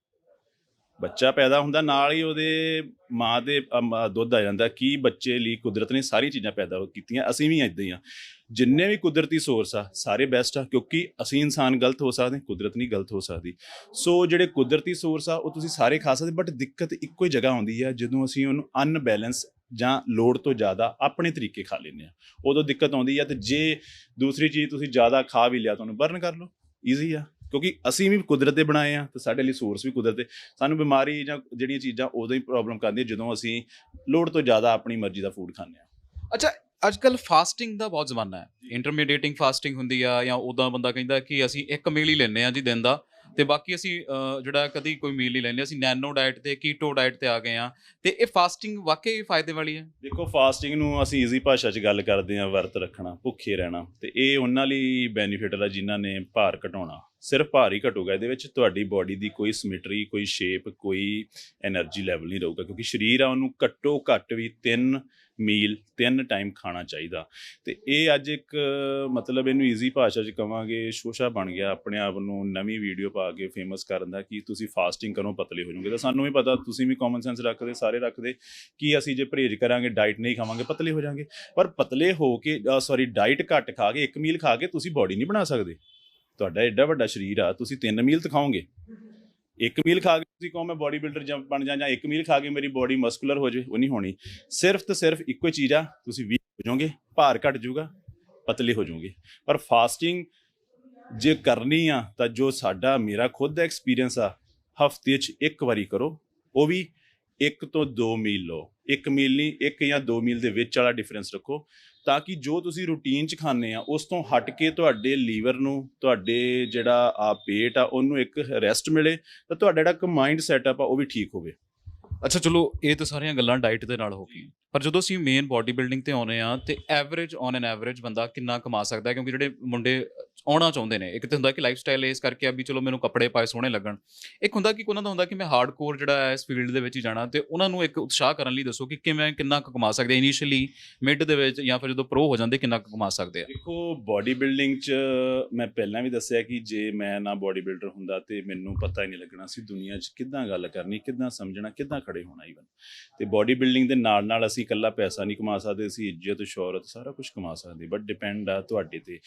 ਬੱਚਾ ਪੈਦਾ ਹੁੰਦਾ ਨਾਲ ਹੀ ਉਹਦੇ ਮਾਂ ਦੇ ਦੁੱਧ ਆ ਜਾਂਦਾ। ਕੀ ਬੱਚੇ ਲਈ ਕੁਦਰਤ ਨੇ ਸਾਰੀਆਂ ਚੀਜ਼ਾਂ ਪੈਦਾ ਕੀਤੀਆਂ। ਅਸੀਂ ਵੀ ਇੱਦਾਂ ਹੀ ਆ। ਜਿੰਨੇ ਵੀ ਕੁਦਰਤੀ ਸੋਰਸ ਆ ਸਾਰੇ ਬੈਸਟ ਆ, ਕਿਉਂਕਿ ਅਸੀਂ ਇਨਸਾਨ ਗਲਤ ਹੋ ਸਕਦੇ, ਕੁਦਰਤ ਨਹੀਂ ਗਲਤ ਹੋ ਸਕਦੀ। ਸੋ ਜਿਹੜੇ ਕੁਦਰਤੀ ਸੋਰਸ ਆ ਉਹ ਤੁਸੀਂ ਸਾਰੇ ਖਾ ਸਕਦੇ, ਬਟ ਦਿੱਕਤ ਇੱਕੋ ਹੀ ਜਗ੍ਹਾ ਆਉਂਦੀ ਆ, ਜਦੋਂ ਅਸੀਂ ਉਹਨੂੰ ਅਨਬੈਲੈਂਸ ਜਾਂ ਲੋੜ ਤੋਂ ਜ਼ਿਆਦਾ ਆਪਣੇ ਤਰੀਕੇ ਖਾ ਲੈਂਦੇ ਆ, ਉਦੋਂ ਦਿੱਕਤ ਆਉਂਦੀ ਆ। ਤੇ ਜੇ ਦੂਸਰੀ ਚੀਜ਼ ਤੁਸੀਂ ਜ਼ਿਆਦਾ ਖਾ ਵੀ ਲਿਆ, ਤੁਹਾਨੂੰ ਬਰਨ ਕਰ ਲਓ, ਈਜ਼ੀ ਆ। ਕਿਉਂਕਿ ਅਸੀਂ ਵੀ ਕੁਦਰਤ ਦੇ ਬਣਾਏ ਆ ਤੇ ਸਾਡੇ ਲਈ ਸੋਰਸ ਵੀ ਕੁਦਰਤ ਦੇ। ਸਾਨੂੰ ਬਿਮਾਰੀ ਜਾਂ ਜਿਹੜੀਆਂ ਚੀਜ਼ਾਂ ਉਦੋਂ ਹੀ ਪ੍ਰੋਬਲਮ ਕਰਦੀਆਂ ਜਦੋਂ ਅਸੀਂ ਲੋੜ ਤੋਂ ਜ਼ਿਆਦਾ ਆਪਣੀ ਮਰਜ਼ੀ ਦਾ ਫੂਡ ਖਾਂਦੇ ਆ। ਅੱਛਾ, ਅੱਜ ਕੱਲ੍ਹ ਫਾਸਟਿੰਗ ਦਾ ਬਹੁਤ ਜ਼ਮਾਨਾ ਹੈ, ਇੰਟਰਮੀਡੀਏਟਿੰਗ ਫਾਸਟਿੰਗ ਹੁੰਦੀ ਆ, ਜਾਂ ਉੱਦਾਂ ਬੰਦਾ ਕਹਿੰਦਾ ਕਿ ਅਸੀਂ ਇੱਕ ਮੀਲ ਹੀ ਲੈਂਦੇ ਹਾਂ ਜੀ ਦਿਨ ਦਾ, ਤੇ ਬਾਕੀ ਅਸੀਂ ਜਿਹੜਾ ਕਦੀ ਕੋਈ ਮੀਲ ਨਹੀਂ ਲੈਂਦੇ। ਅਸੀਂ ਨੈਨੋ ਡਾਈਟ ਤੇ ਕੀਟੋ ਡਾਈਟ ਤੇ ਆ ਗਏ ਹਾਂ। ਤੇ ਇਹ ਫਾਸਟਿੰਗ ਵਾਕਈ ਫਾਇਦੇ ਵਾਲੀ ਹੈ? ਦੇਖੋ, ਫਾਸਟਿੰਗ ਨੂੰ ਅਸੀਂ ਈਜ਼ੀ ਭਾਸ਼ਾ 'ਚ ਗੱਲ ਕਰਦੇ ਹਾਂ, ਵਰਤ ਰੱਖਣਾ, ਭੁੱਖੇ ਰਹਿਣਾ। ਤੇ ਇਹ ਉਹਨਾਂ ਲਈ ਬੈਨੀਫਿਟ ਆ ਜਿਨ੍ਹਾਂ ਨੇ ਭਾਰ ਘਟਾਉਣਾ। ਸਿਰਫ ਭਾਰ ਹੀ ਘਟੂਗਾ, ਇਹਦੇ ਵਿੱਚ ਤੁਹਾਡੀ ਬਾਡੀ ਦੀ ਕੋਈ ਸਿਮੈਟਰੀ, ਕੋਈ ਸ਼ੇਪ, ਕੋਈ ਐਨਰਜੀ ਲੈਵਲ ਨਹੀਂ ਰਹੂਗਾ। ਕਿਉਂਕਿ ਸਰੀਰ ਆ ਉਹਨੂੰ ਘੱਟੋ ਘੱਟ ਵੀ 3 ਮੀਲ 3 ਟਾਈਮ ਖਾਣਾ ਚਾਹੀਦਾ। ਤੇ ਇਹ ਅੱਜ ਇੱਕ ਮਤਲਬ ਇਹਨੂੰ ਈਜ਼ੀ ਭਾਸ਼ਾ 'ਚ ਕਵਾਂਗੇ ਸ਼ੋਸ਼ਾ ਬਣ ਗਿਆ ਆਪਣੇ ਆਪ ਨੂੰ ਨਵੀਂ ਵੀਡੀਓ ਪਾ ਕੇ ਫੇਮਸ ਕਰਨ ਦਾ, ਕਿ ਤੁਸੀਂ ਫਾਸਟਿੰਗ ਕਰੋ ਪਤਲੇ ਹੋ ਜਾਓਗੇ। ਤਾਂ ਸਾਨੂੰ ਵੀ ਪਤਾ, ਤੁਸੀਂ ਵੀ ਕਾਮਨ ਸੈਂਸ ਰੱਖਦੇ, ਸਾਰੇ ਰੱਖਦੇ, ਕਿ ਅਸੀਂ ਜੇ ਪਰਹੇਜ਼ ਕਰਾਂਗੇ, ਡਾਈਟ ਨਹੀਂ ਖਾਵਾਂਗੇ, ਪਤਲੇ ਹੋ ਜਾਵਾਂਗੇ। ਪਰ ਪਤਲੇ ਹੋ ਕੇ ਡਾਈਟ ਘੱਟ ਖਾ ਕੇ, 1 ਮੀਲ ਖਾ ਕੇ ਤੁਸੀਂ ਬਾਡੀ ਨਹੀਂ ਬਣਾ ਸਕਦੇ। ਤੁਹਾਡਾ ਐਡਾ ਵੱਡਾ ਸਰੀਰ ਆ, ਤੁਸੀਂ 3 ਮੀਲ ਤਾਂ ਖਾਓਗੇ। 1 ਮੀਲ ਖਾ ਕੇ ਤੁਸੀਂ ਕਹੋ ਮੈਂ ਬੋਡੀ ਬਿਲਡਰ ਬਣ ਜਾਂ 1 ਮੀਲ ਖਾ ਕੇ ਮੇਰੀ ਬੋਡੀ ਮਸਕੂਲਰ ਹੋ ਜਾਵੇ, ਉਹ ਨਹੀਂ ਹੋਣੀ। ਸਿਰਫ ਤੇ ਸਿਰਫ ਇੱਕੋ ਹੀ ਚੀਜ਼ ਆ, ਤੁਸੀਂ ਵੀਕ ਹੋ ਜਾਓਗੇ, ਭਾਰ ਘਟ ਜਾਊਗਾ, ਪਤਲੇ ਹੋ ਜਾਓਗੇ। ਪਰ ਫਾਸਟਿੰਗ ਜੇ ਕਰਨੀ ਆ ਤਾਂ ਜੋ ਮੇਰਾ ਖੁਦ ਦਾ ਐਕਸਪੀਰੀਅੰਸ ਆ, ਹਫ਼ਤੇ 'ਚ 1 ਵਾਰੀ ਕਰੋ, ਉਹ ਵੀ 1 ਤੋਂ 2 ਮੀਲ ਲਓ। 1 ਮੀਲ ਨਹੀਂ, 1 ਜਾਂ 2 ਮੀਲ ਦੇ ਵਿੱਚ ਵਾਲਾ ਡਿਫਰੈਂਸ ਰੱਖੋ, ਤਾਂ ਕਿ ਜੋ ਤੁਸੀਂ ਰੂਟੀਨ 'ਚ ਖਾਂਦੇ ਆ ਉਸ ਤੋਂ ਹਟ ਕੇ ਤੁਹਾਡੇ ਲੀਵਰ ਨੂੰ, ਤੁਹਾਡੇ ਜਿਹੜਾ ਪੇਟ ਆ ਉਹਨੂੰ ਇੱਕ ਰੈਸਟ ਮਿਲੇ, ਤਾਂ ਤੁਹਾਡਾ ਜਿਹੜਾ ਇੱਕ ਮਾਈਂਡ ਸੈਟਅਪ ਆ ਉਹ ਵੀ ਠੀਕ ਹੋਵੇ। ਅੱਛਾ ਚਲੋ ਇਹ ਤਾਂ ਸਾਰੀਆਂ ਗੱਲਾਂ ਡਾਈਟ ਦੇ ਨਾਲ ਹੋ ਗਈਆਂ। ਪਰ ਜਦੋਂ ਅਸੀਂ ਮੇਨ ਬਾਡੀ ਬਿਲਡਿੰਗ ਤੇ ਆਉਂਦੇ ਹਾਂ ਤੇ ਐਵਰੇਜ ਔਨ ਐਨ ਐਵਰੇਜ ਬੰਦਾ ਕਿੰਨਾ ਕਮਾ ਸਕਦਾ ਹੈ? ਕਿਉਂਕਿ ਜਿਹੜੇ ਮੁੰਡੇ ਆਉਣਾ ਚਾਹੁੰਦੇ ਨੇ, ਇੱਕ ਤਾਂ ਹੁੰਦਾ ਕਿ ਲਾਈਫ ਸਟਾਈਲ ਇਸ ਕਰਕੇ ਆ ਵੀ ਚਲੋ ਮੈਨੂੰ ਕੱਪੜੇ ਪਾਏ ਸੋਹਣੇ ਲੱਗਣ। ਇੱਕ ਹੁੰਦਾ ਕਿ ਉਹਨਾਂ ਦਾ ਹੁੰਦਾ ਕਿ ਮੈਂ ਹਾਰਡਕੋਰ ਜਿਹੜਾ ਹੈ ਇਸ ਫੀਲਡ ਦੇ ਵਿੱਚ ਹੀ ਜਾਣਾ, ਤੇ ਉਹਨਾਂ ਨੂੰ ਇੱਕ ਉਤਸ਼ਾਹ ਕਰਨ ਲਈ ਦੱਸੋ ਕਿ ਕਿਵੇਂ ਕਿੰਨਾ ਕੁ ਕਮਾ ਸਕਦੇ ਇਨੀਸ਼ੀਅਲੀ, ਮਿਡ ਦੇ ਵਿੱਚ, ਜਾਂ ਫਿਰ ਜਦੋਂ ਪ੍ਰੋ ਹੋ ਜਾਂਦੇ ਕਿੰਨਾ ਕੁ ਕਮਾ ਸਕਦੇ ਆ? ਦੇਖੋ, ਬਾਡੀ ਬਿਲਡਿੰਗ 'ਚ ਮੈਂ ਪਹਿਲਾਂ ਵੀ ਦੱਸਿਆ ਕਿ ਜੇ ਮੈਂ ਨਾ ਬਾਡੀ ਬਿਲਡਰ ਹੁੰਦਾ ਤੇ ਮੈਨੂੰ ਪਤਾ ਹੀ ਨਹੀਂ ਲੱਗਣਾ ਸੀ ਦੁਨੀਆ 'ਚ ਕਿੱਦਾਂ ਗੱਲ ਕਰਨੀ, ਕਿੱਦਾਂ ਸਮਝਣਾ, ਕਿੱਦਾਂ ਖੜੇ ਹੋਣਾ ਈਵਨ। ਤੇ ਬਾਡੀ ਬਿਲਡਿੰਗ ਦੇ ਨਾਲ ਨਾਲ ਅਸੀਂ ਇਕੱਲਾ ਪੈਸਾ ਨਹੀਂ ਕਮਾ ਸਕਦੇ, ਅਸੀਂ ਇੱਜ਼ਤ, ਸ਼ੌਹਰਤ, ਸਾਰਾ ਕੁਝ ਕਮਾ ਸਕਦੇ, ਬਟ ਡਿਪੈਂਡ ਆ ਤੁਹਾਡੇ 'ਤੇ।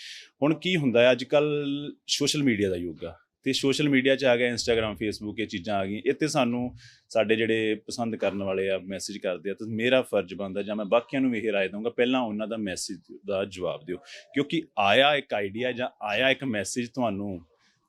ਹੁਣ ਕੀ ਹੁੰਦਾ ਹੈ, ਅੱਜ ਕੱਲ੍ਹ ਸੋਸ਼ਲ ਮੀਡੀਆ ਦਾ ਯੁੱਗ ਆ, ਤੇ ਸੋਸ਼ਲ ਮੀਡੀਆ 'ਚ ਆ ਗਿਆ ਇੰਸਟਾਗ੍ਰਾਮ, ਫੇਸਬੁੱਕ, ਇਹ ਚੀਜ਼ਾਂ ਆ ਗਈਆਂ। ਇੱਥੇ ਸਾਨੂੰ ਸਾਡੇ ਜਿਹੜੇ ਪਸੰਦ ਕਰਨ ਵਾਲੇ ਆ ਮੈਸੇਜ ਕਰਦੇ ਆ, ਤਾਂ ਮੇਰਾ ਫਰਜ਼ ਬਣਦਾ, ਜਾਂ ਮੈਂ ਬਾਕੀਆਂ ਨੂੰ ਇਹ ਰਾਏ ਦਊਂਗਾ, ਪਹਿਲਾਂ ਉਹਨਾਂ ਦਾ ਮੈਸੇਜ ਦਾ ਜਵਾਬ ਦਿਓ, ਕਿਉਂਕਿ ਆਇਆ ਇੱਕ ਆਈਡੀਆ ਜਾਂ ਆਇਆ ਇੱਕ ਮੈਸੇਜ ਤੁਹਾਨੂੰ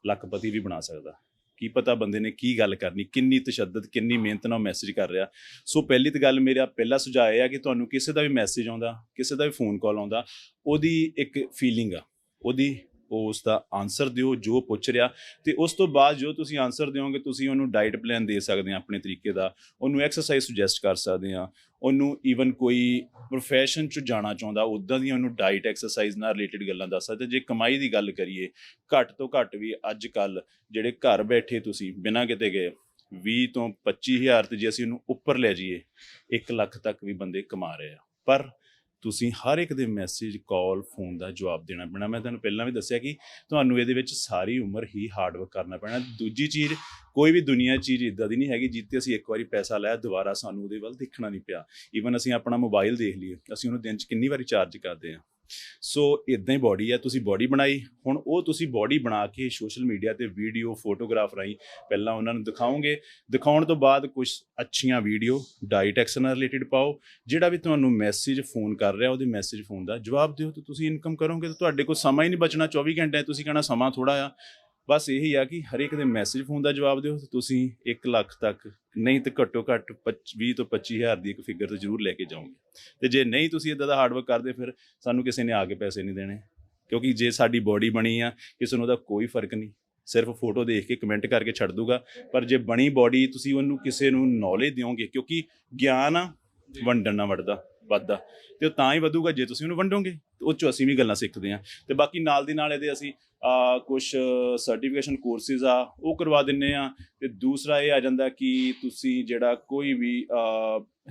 ਲੱਖਪਤੀ ਵੀ ਬਣਾ ਸਕਦਾ। ਕੀ ਪਤਾ ਬੰਦੇ ਨੇ ਕੀ ਗੱਲ ਕਰਨੀ, ਕਿੰਨੀ ਤਸ਼ੱਦਦ, ਕਿੰਨੀ ਮਿਹਨਤ ਨਾਲ ਮੈਸੇਜ ਕਰ ਰਿਹਾ। ਸੋ ਪਹਿਲੀ ਤਾਂ ਗੱਲ, ਮੇਰਾ ਪਹਿਲਾ ਸੁਝਾਅ ਇਹ ਆ ਕਿ ਤੁਹਾਨੂੰ ਕਿਸੇ ਦਾ ਵੀ ਮੈਸੇਜ ਆਉਂਦਾ, ਕਿਸੇ ਦਾ ਵੀ ਫੋਨ ਕਾਲ ਆਉਂਦਾ, ਉਹਦੀ ਇੱਕ ਫੀਲਿੰਗ ਆ, ਉਹਦੀ ਉਸ ਦਾ ਆਨਸਰ ਦਿਓ ਜੋ ਪੁੱਛ ਰਿਹਾ। ਅਤੇ ਉਸ ਤੋਂ ਬਾਅਦ ਜੋ ਤੁਸੀਂ ਆਨਸਰ ਦਿਓਗੇ, ਤੁਸੀਂ ਉਹਨੂੰ ਡਾਈਟ ਪਲਾਨ ਦੇ ਸਕਦੇ ਹਾਂ ਆਪਣੇ ਤਰੀਕੇ ਦਾ, ਉਹਨੂੰ ਐਕਸਰਸਾਈਜ਼ ਸੁਜੈਸਟ ਕਰ ਸਕਦੇ ਹਾਂ, ਉਹਨੂੰ ਈਵਨ ਕੋਈ ਪ੍ਰੋਫੈਸ਼ਨ 'ਚ ਜਾਣਾ ਚਾਹੁੰਦਾ, ਉੱਦਾਂ ਦੀਆਂ ਉਹਨੂੰ ਡਾਈਟ, ਐਕਸਰਸਾਈਜ਼ ਨਾਲ ਰਿਲੇਟਿਡ ਗੱਲਾਂ ਦੱਸ ਸਕਦੇ। ਜੇ ਕਮਾਈ ਦੀ ਗੱਲ ਕਰੀਏ, ਘੱਟ ਤੋਂ ਘੱਟ ਵੀ ਅੱਜ ਕੱਲ੍ਹ ਜਿਹੜੇ ਘਰ ਬੈਠੇ ਤੁਸੀਂ ਬਿਨਾਂ ਕਿਤੇ ਗਏ 20 ਤੋਂ 25 ਹਜ਼ਾਰ, ਅਤੇ ਜੇ ਅਸੀਂ ਉਹਨੂੰ ਉੱਪਰ ਲੈ ਜਾਈਏ 1 ਲੱਖ ਤੱਕ ਵੀ ਬੰਦੇ ਕਮਾ ਰਹੇ ਆ। ਪਰ ਤੁਸੀਂ ਹਰ ਇੱਕ ਦੇ ਮੈਸੇਜ, ਕਾਲ, ਫੋਨ ਦਾ ਜਵਾਬ ਦੇਣਾ ਪੈਣਾ। ਮੈਂ ਤੁਹਾਨੂੰ ਪਹਿਲਾਂ ਵੀ ਦੱਸਿਆ ਕਿ ਤੁਹਾਨੂੰ ਇਹਦੇ ਵਿੱਚ ਸਾਰੀ ਉਮਰ ਹੀ ਹਾਰਡ ਵਰਕ ਕਰਨਾ ਪੈਣਾ। ਦੂਜੀ ਚੀਜ਼, ਕੋਈ ਵੀ ਦੁਨੀਆ ਚੀਜ਼ ਇੱਦਾਂ ਦੀ ਨਹੀਂ ਹੈਗੀ ਜਿੱਥੇ ਅਸੀਂ ਇੱਕ ਵਾਰੀ ਪੈਸਾ ਲਾਇਆ ਦੁਬਾਰਾ ਸਾਨੂੰ ਉਹਦੇ ਵੱਲ ਦੇਖਣਾ ਨਹੀਂ ਪਿਆ। ਈਵਨ ਅਸੀਂ ਆਪਣਾ ਮੋਬਾਈਲ ਦੇਖ ਲਈਏ, ਅਸੀਂ ਉਹਨੂੰ ਦਿਨ 'ਚ ਕਿੰਨੀ ਵਾਰੀ ਚਾਰਜ ਕਰਦੇ ਹਾਂ। ਸੋ ਇੱਦਾਂ ਹੀ ਬਾਡੀ ਆ, ਤੁਸੀਂ ਬਾਡੀ ਬਣਾਈ, ਹੁਣ ਉਹ ਤੁਸੀਂ ਬਾਡੀ ਬਣਾ ਕੇ ਸੋਸ਼ਲ ਮੀਡੀਆ 'ਤੇ ਵੀਡੀਓ, ਫੋਟੋਗ੍ਰਾਫ ਰਾਹੀਂ ਪਹਿਲਾਂ ਉਹਨਾਂ ਨੂੰ ਦਿਖਾਓਗੇ। ਦਿਖਾਉਣ ਤੋਂ ਬਾਅਦ ਕੁਛ ਅੱਛੀਆਂ ਵੀਡੀਓ, ਡਾਈਟ, ਐਕਸਰਸਾਈਜ਼ ਨਾਲ ਰਿਲੇਟਿਡ ਪਾਓ। ਜਿਹੜਾ ਵੀ ਤੁਹਾਨੂੰ ਮੈਸੇਜ ਫੋਨ ਕਰ ਰਿਹਾ, ਉਹਦੇ ਮੈਸੇਜ, ਫੋਨ ਦਾ ਜਵਾਬ ਦਿਓ, ਤਾਂ ਤੁਸੀਂ ਇਨਕਮ ਕਰੋਗੇ। ਤਾਂ ਤੁਹਾਡੇ ਕੋਲ ਸਮਾਂ ਹੀ ਨਹੀਂ ਬਚਣਾ 24 ਘੰਟੇ, ਤੁਸੀਂ ਕਹਿਣਾ ਸਮਾਂ ਥੋੜ੍ਹਾ ਆ। ਬਸ ਇਹੀ ਆ ਕਿ ਹਰੇਕ ਦੇ ਮੈਸੇਜ, ਫੋਨ ਦਾ ਜਵਾਬ ਦਿਓ, ਤਾਂ ਤੁਸੀਂ 1 ਲੱਖ ਤੱਕ ਨਹੀਂ ਤਾਂ ਘੱਟੋ ਘੱਟ 20 ਤੋਂ 25 ਹਜ਼ਾਰ ਦੀ ਇੱਕ ਫਿਗਰ ਤੋਂ ਜ਼ਰੂਰ ਲੈ ਕੇ ਜਾਓਗੇ। ਅਤੇ ਜੇ ਨਹੀਂ ਤੁਸੀਂ ਇੱਦਾਂ ਦਾ ਹਾਰਡ ਵਰਕ ਕਰਦੇ, ਫਿਰ ਸਾਨੂੰ ਕਿਸੇ ਨੇ ਆ ਕੇ ਪੈਸੇ ਨਹੀਂ ਦੇਣੇ, ਕਿਉਂਕਿ ਜੇ ਸਾਡੀ ਬਾਡੀ ਬਣੀ ਆ, ਕਿਸੇ ਨੂੰ ਉਹਦਾ ਕੋਈ ਫਰਕ ਨਹੀਂ, ਸਿਰਫ ਫੋਟੋ ਦੇਖ ਕੇ ਕਮੈਂਟ ਕਰਕੇ ਛੱਡ ਦੂਗਾ। ਪਰ ਜੇ ਬਣੀ ਬਾਡੀ, ਤੁਸੀਂ ਉਹਨੂੰ ਕਿਸੇ ਨੂੰ ਨੌਲੇਜ ਦਿਓਗੇ, ਕਿਉਂਕਿ ਗਿਆਨ ਆ ਵੰਡਣ ਨਾਲ ਵੱਧਦਾ, ਅਤੇ ਉਹ ਤਾਂ ਹੀ ਵਧੂਗਾ ਜੇ ਤੁਸੀਂ ਉਹਨੂੰ ਵੰਡੋਗੇ। ਉਹ 'ਚੋਂ ਅਸੀਂ ਵੀ ਗੱਲਾਂ ਸਿੱਖਦੇ ਹਾਂ। ਅਤੇ ਬਾਕੀ ਨਾਲ ਦੀ ਨਾਲ ਇਹਦੇ ਅਸੀਂ ਕੁਛ ਸਰਟੀਫਿਕੇਸ਼ਨ ਕੋਰਸਿਸ ਆ, ਉਹ ਕਰਵਾ ਦਿੰਦੇ ਹਾਂ। ਅਤੇ ਦੂਸਰਾ ਇਹ ਆ ਜਾਂਦਾ ਕਿ ਤੁਸੀਂ ਜਿਹੜਾ ਕੋਈ ਵੀ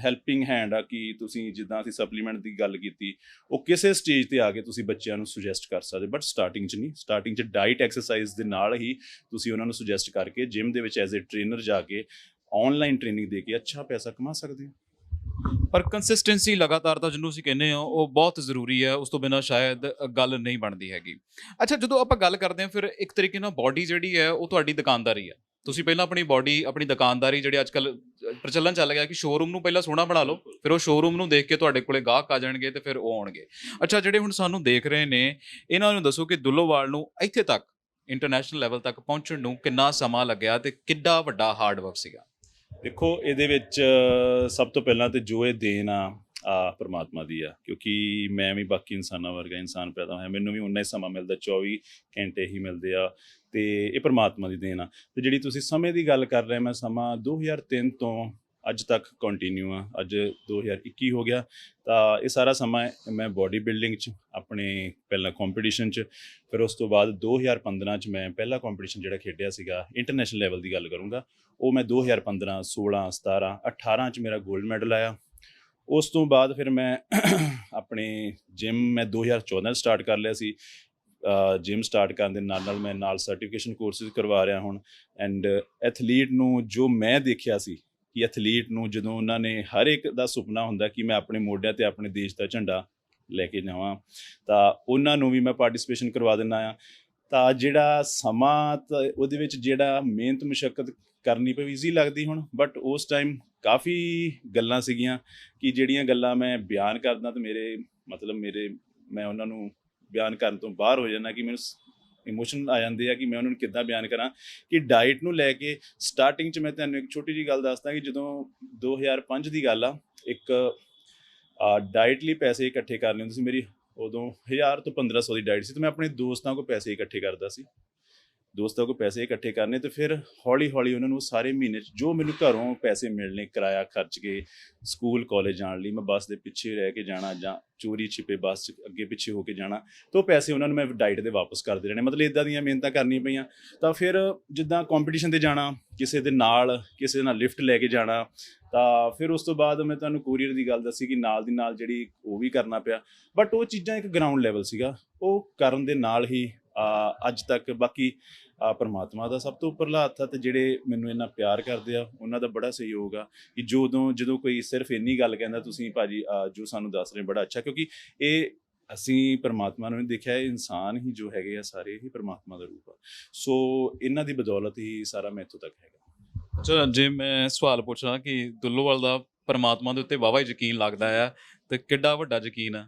ਹੈਲਪਿੰਗ ਹੈਂਡ ਆ, ਕਿ ਤੁਸੀਂ ਜਿੱਦਾਂ ਅਸੀਂ ਸਪਲੀਮੈਂਟ ਦੀ ਗੱਲ ਕੀਤੀ, ਉਹ ਕਿਸੇ ਸਟੇਜ 'ਤੇ ਆ ਕੇ ਤੁਸੀਂ ਬੱਚਿਆਂ ਨੂੰ ਸੁਜੈਸਟ ਕਰ ਸਕਦੇ, ਬਟ ਸਟਾਰਟਿੰਗ 'ਚ ਨਹੀਂ। ਸਟਾਰਟਿੰਗ 'ਚ ਡਾਈਟ, ਐਕਸਰਸਾਈਜ਼ ਦੇ ਨਾਲ ਹੀ ਤੁਸੀਂ ਉਹਨਾਂ ਨੂੰ ਸੁਜੈਸਟ ਕਰਕੇ ਜਿਮ ਦੇ ਵਿੱਚ ਐਜ਼ ਏ ਟ੍ਰੇਨਰ ਜਾ ਕੇ ਔਨਲਾਈਨ ਟ੍ਰੇਨਿੰਗ ਦੇ ਕੇ ਅੱਛਾ ਪੈਸਾ ਕਮਾ ਸਕਦੇ ਹੋ। ਪਰ ਕੰਸਿਸਟੈਂਸੀ, ਲਗਾਤਾਰਤਾ ਜਿਹਨੂੰ ਅਸੀਂ ਕਹਿੰਦੇ ਹਾਂ, ਉਹ ਬਹੁਤ ਜ਼ਰੂਰੀ ਹੈ। ਉਸ ਤੋਂ ਬਿਨਾਂ ਸ਼ਾਇਦ ਗੱਲ ਨਹੀਂ ਬਣਦੀ ਹੈਗੀ। ਅੱਛਾ, ਜਦੋਂ ਆਪਾਂ ਗੱਲ ਕਰਦੇ ਹਾਂ, ਫਿਰ ਇੱਕ ਤਰੀਕੇ ਨਾਲ ਬਾਡੀ ਜਿਹੜੀ ਹੈ ਉਹ ਤੁਹਾਡੀ ਦੁਕਾਨਦਾਰੀ ਹੈ। ਤੁਸੀਂ ਪਹਿਲਾਂ ਆਪਣੀ ਬਾਡੀ, ਆਪਣੀ ਦੁਕਾਨਦਾਰੀ, ਜਿਹੜੇ ਅੱਜ ਕੱਲ੍ਹ ਪ੍ਰਚਲਨ ਚੱਲ ਗਿਆ ਕਿ ਸ਼ੋਰੂਮ ਨੂੰ ਪਹਿਲਾਂ ਸੋਹਣਾ ਬਣਾ ਲਓ, ਫਿਰ ਉਹ ਸ਼ੋਰੂਮ ਨੂੰ ਦੇਖ ਕੇ ਤੁਹਾਡੇ ਕੋਲੇ ਗਾਹਕ ਆ ਜਾਣਗੇ ਤੇ ਫਿਰ ਉਹ ਆਉਣਗੇ। ਅੱਛਾ, ਜਿਹੜੇ ਹੁਣ ਸਾਨੂੰ ਦੇਖ ਰਹੇ ਨੇ, ਇਹਨਾਂ ਨੂੰ ਦੱਸੋ ਕਿ ਦੁੱਲੋਵਾਲ ਨੂੰ ਇੱਥੇ ਤੱਕ, ਇੰਟਰਨੈਸ਼ਨਲ ਲੈਵਲ ਤੱਕ ਪਹੁੰਚਣ ਨੂੰ ਕਿੰਨਾ ਸਮਾਂ ਲੱਗਿਆ ਤੇ ਕਿੱਡਾ ਵੱਡਾ ਹਾਰਡ ਵਰਕ ਸੀਗਾ? ਦੇਖੋ, ਇਹਦੇ ਵਿੱਚ ਸਭ ਤੋਂ ਪਹਿਲਾਂ ਤਾਂ ਜੋ ਇਹ ਦੇਣ ਆ ਪਰਮਾਤਮਾ ਦੀ ਆ, ਕਿਉਂਕਿ ਮੈਂ ਵੀ ਬਾਕੀ ਇਨਸਾਨਾਂ ਵਰਗਾ ਇਨਸਾਨ ਪੈਦਾ ਹੋਇਆ, ਮੈਨੂੰ ਵੀ ਉਨਾ ਹੀ ਸਮਾਂ ਮਿਲਦਾ, 24 ਘੰਟੇ ਹੀ ਮਿਲਦੇ ਆ, ਅਤੇ ਇਹ ਪਰਮਾਤਮਾ ਦੀ ਦੇਣ ਆ। ਅਤੇ ਜਿਹੜੀ ਤੁਸੀਂ ਸਮੇਂ ਦੀ ਗੱਲ ਕਰ ਰਹੇ, ਮੈਂ ਸਮਾਂ 2003 ਤੋਂ ਅੱਜ ਤੱਕ ਕੰਟੀਨਿਊ ਆ। ਅੱਜ 2021 ਹੋ ਗਿਆ, ਤਾਂ ਇਹ ਸਾਰਾ ਸਮਾਂ ਮੈਂ ਬਾਡੀ ਬਿਲਡਿੰਗ 'ਚ, ਆਪਣੇ ਪਹਿਲਾਂ ਕੰਪੀਟੀਸ਼ਨ 'ਚ, ਫਿਰ ਉਸ ਤੋਂ ਬਾਅਦ 2015 'ਚ ਮੈਂ ਪਹਿਲਾ ਕੰਪੀਟੀਸ਼ਨ ਜਿਹੜਾ ਖੇਡਿਆ ਸੀਗਾ, ਇੰਟਰਨੈਸ਼ਨਲ ਲੈਵਲ ਦੀ ਗੱਲ ਕਰੂੰਗਾ, ਉਹ ਮੈਂ 2015, 16, 17, 18 'ਚ ਮੇਰਾ ਗੋਲਡ ਮੈਡਲ ਆਇਆ। ਉਸ ਤੋਂ ਬਾਅਦ ਫਿਰ ਮੈਂ ਆਪਣੇ ਜਿਮ ਮੈਂ 2014 ਸਟਾਰਟ ਕਰ ਲਿਆ ਸੀ। ਜਿਮ ਸਟਾਰਟ ਕਰਨ ਦੇ ਨਾਲ ਨਾਲ ਮੈਂ ਨਾਲ ਸਰਟੀਫਿਕੇਸ਼ਨ ਕੋਰਸਿਸ ਕਰਵਾ ਰਿਹਾ ਹੁਣ। ਐਂਡ ਐਥਲੀਟ ਨੂੰ ਜੋ ਮੈਂ ਦੇਖਿਆ ਸੀ ਕਿ ਐਥਲੀਟ ਨੂੰ ਜਦੋਂ ਉਹਨਾਂ ਨੇ, ਹਰ ਇੱਕ ਦਾ ਸੁਪਨਾ ਹੁੰਦਾ ਕਿ ਮੈਂ ਆਪਣੇ ਮੋਢਿਆਂ 'ਤੇ ਆਪਣੇ ਦੇਸ਼ ਦਾ ਝੰਡਾ ਲੈ ਕੇ ਜਾਵਾਂ, ਤਾਂ ਉਹਨਾਂ ਨੂੰ ਵੀ ਮੈਂ ਪਾਰਟੀਸਪੇਸ਼ਨ ਕਰਵਾ ਦਿੰਦਾ ਹਾਂ। ਤਾਂ ਜਿਹੜਾ ਸਮਾਂ, ਤਾਂ ਉਹਦੇ ਵਿੱਚ ਜਿਹੜਾ ਮਿਹਨਤ, ਮੁਸ਼ੱਕਤ ਕਰਨੀ ਪਈ, ਈਜ਼ੀ ਲੱਗਦੀ ਹੁਣ, ਬਟ ਉਸ ਟਾਈਮ ਕਾਫੀ ਗੱਲਾਂ ਸੀਗੀਆਂ ਕਿ ਜਿਹੜੀਆਂ ਗੱਲਾਂ ਮੈਂ ਬਿਆਨ ਕਰਦਾ ਤਾਂ ਮੈਂ ਉਹਨਾਂ ਨੂੰ ਬਿਆਨ ਕਰਨ ਤੋਂ ਬਾਹਰ ਹੋ ਜਾਂਦਾ, ਕਿ ਮੈਨੂੰ ਇਮੋਸ਼ਨ ਆ ਜਾਂਦੇ ਆ ਕਿ ਮੈਂ ਉਹਨਾਂ ਨੂੰ ਕਿੱਦਾਂ ਬਿਆਨ ਕਰਾਂ। ਕਿ ਡਾਈਟ ਨੂੰ ਲੈ ਕੇ ਸਟਾਰਟਿੰਗ 'ਚ ਮੈਂ ਤੁਹਾਨੂੰ ਇੱਕ ਛੋਟੀ ਜਿਹੀ ਗੱਲ ਦੱਸਦਾ ਕਿ ਜਦੋਂ 2005 ਦੀ ਗੱਲ ਆ, ਇੱਕ ਡਾਈਟ ਲਈ ਪੈਸੇ ਇਕੱਠੇ ਕਰਨੇ ਹੁੰਦੇ ਸੀ। ਮੇਰੀ ਉਦੋਂ 1000 ਤੋਂ 1500 ਦੀ ਡਾਈਟ ਸੀ, ਅਤੇ ਮੈਂ ਆਪਣੇ ਦੋਸਤਾਂ ਕੋਲ ਪੈਸੇ ਇਕੱਠੇ ਕਰਦਾ ਸੀ। ਦੋਸਤਾਂ ਕੋਲ ਪੈਸੇ ਇਕੱਠੇ ਕਰਨੇ ਤੇ ਫਿਰ ਹੌਲੀ ਹੌਲੀ ਉਹਨਾਂ ਨੂੰ ਸਾਰੇ ਮਹੀਨੇ 'ਚ ਜੋ ਮੈਨੂੰ ਘਰੋਂ ਪੈਸੇ ਮਿਲਣੇ, ਕਿਰਾਇਆ ਖਰਚ ਕੇ ਸਕੂਲ ਕਾਲਜ ਜਾਣ ਲਈ, ਮੈਂ ਬੱਸ ਦੇ ਪਿੱਛੇ ਰਹਿ ਕੇ ਜਾਣਾ ਜਾਂ ਚੋਰੀ ਛਿਪੇ ਬੱਸ 'ਚ ਅੱਗੇ ਪਿੱਛੇ ਹੋ ਕੇ ਜਾਣਾ, ਤਾਂ ਉਹ ਪੈਸੇ ਉਹਨਾਂ ਨੂੰ ਮੈਂ ਡਾਈਟ ਦੇ ਵਾਪਸ ਕਰਦੇ ਰਹਿਣੇ। ਮਤਲਬ ਇੱਦਾਂ ਦੀਆਂ ਮਿਹਨਤਾਂ ਕਰਨੀਆਂ ਪਈਆਂ। ਤਾਂ ਫਿਰ ਜਿੱਦਾਂ ਕੰਪੀਟੀਸ਼ਨ 'ਤੇ ਜਾਣਾ, ਕਿਸੇ ਦੇ ਨਾਲ ਲਿਫਟ ਲੈ ਕੇ ਜਾਣਾ, ਤਾਂ ਫਿਰ ਉਸ ਤੋਂ ਬਾਅਦ ਮੈਂ ਤੁਹਾਨੂੰ ਕੋਰੀਅਰ ਦੀ ਗੱਲ ਦੱਸੀ ਕਿ ਨਾਲ ਦੀ ਨਾਲ ਜਿਹੜੀ ਉਹ ਵੀ ਕਰਨਾ ਪਿਆ। ਬਟ ਉਹ ਚੀਜ਼ਾਂ ਇੱਕ ਗਰਾਊਂਡ ਲੈਵਲ ਸੀਗਾ, ਉਹ ਕਰਨ ਦੇ ਨਾਲ ਹੀ ਅੱਜ ਤੱਕ ਬਾਕੀ ਪਰਮਾਤਮਾ ਦਾ ਸਭ ਤੋਂ ਉੱਪਰਲਾ ਹੱਥ ਆ, ਅਤੇ ਜਿਹੜੇ ਮੈਨੂੰ ਇੰਨਾ ਪਿਆਰ ਕਰਦੇ ਆ ਉਹਨਾਂ ਦਾ ਬੜਾ ਸਹਿਯੋਗ ਆ ਕਿ ਜਦੋਂ ਕੋਈ ਸਿਰਫ ਇੰਨੀ ਗੱਲ ਕਹਿੰਦਾ, ਤੁਸੀਂ ਭਾਜੀ ਜੋ ਸਾਨੂੰ ਦੱਸ ਰਹੇ ਬੜਾ ਅੱਛਾ, ਕਿਉਂਕਿ ਇਹ ਅਸੀਂ ਪਰਮਾਤਮਾ ਨੂੰ ਨਹੀਂ ਦੇਖਿਆ, ਇਹ ਇਨਸਾਨ ਹੀ ਜੋ ਹੈਗੇ ਆ ਸਾਰੇ ਹੀ ਪਰਮਾਤਮਾ ਦਾ ਰੂਪ ਆ। ਸੋ ਇਹਨਾਂ ਦੀ ਬਦੌਲਤ ਹੀ ਸਾਰਾ ਮੈਂ ਇੱਥੋਂ ਤੱਕ ਹੈਗਾ। ਅੱਛਾ, ਜੇ ਮੈਂ ਸਵਾਲ ਪੁੱਛਾਂ ਕਿ ਦੁੱਲੋਵਾਲ ਦਾ ਪਰਮਾਤਮਾ ਦੇ ਉੱਤੇ ਵਾਹਵਾ ਯਕੀਨ ਲੱਗਦਾ ਆ, ਤੇ ਕਿੱਡਾ ਵੱਡਾ ਯਕੀਨ ਆ?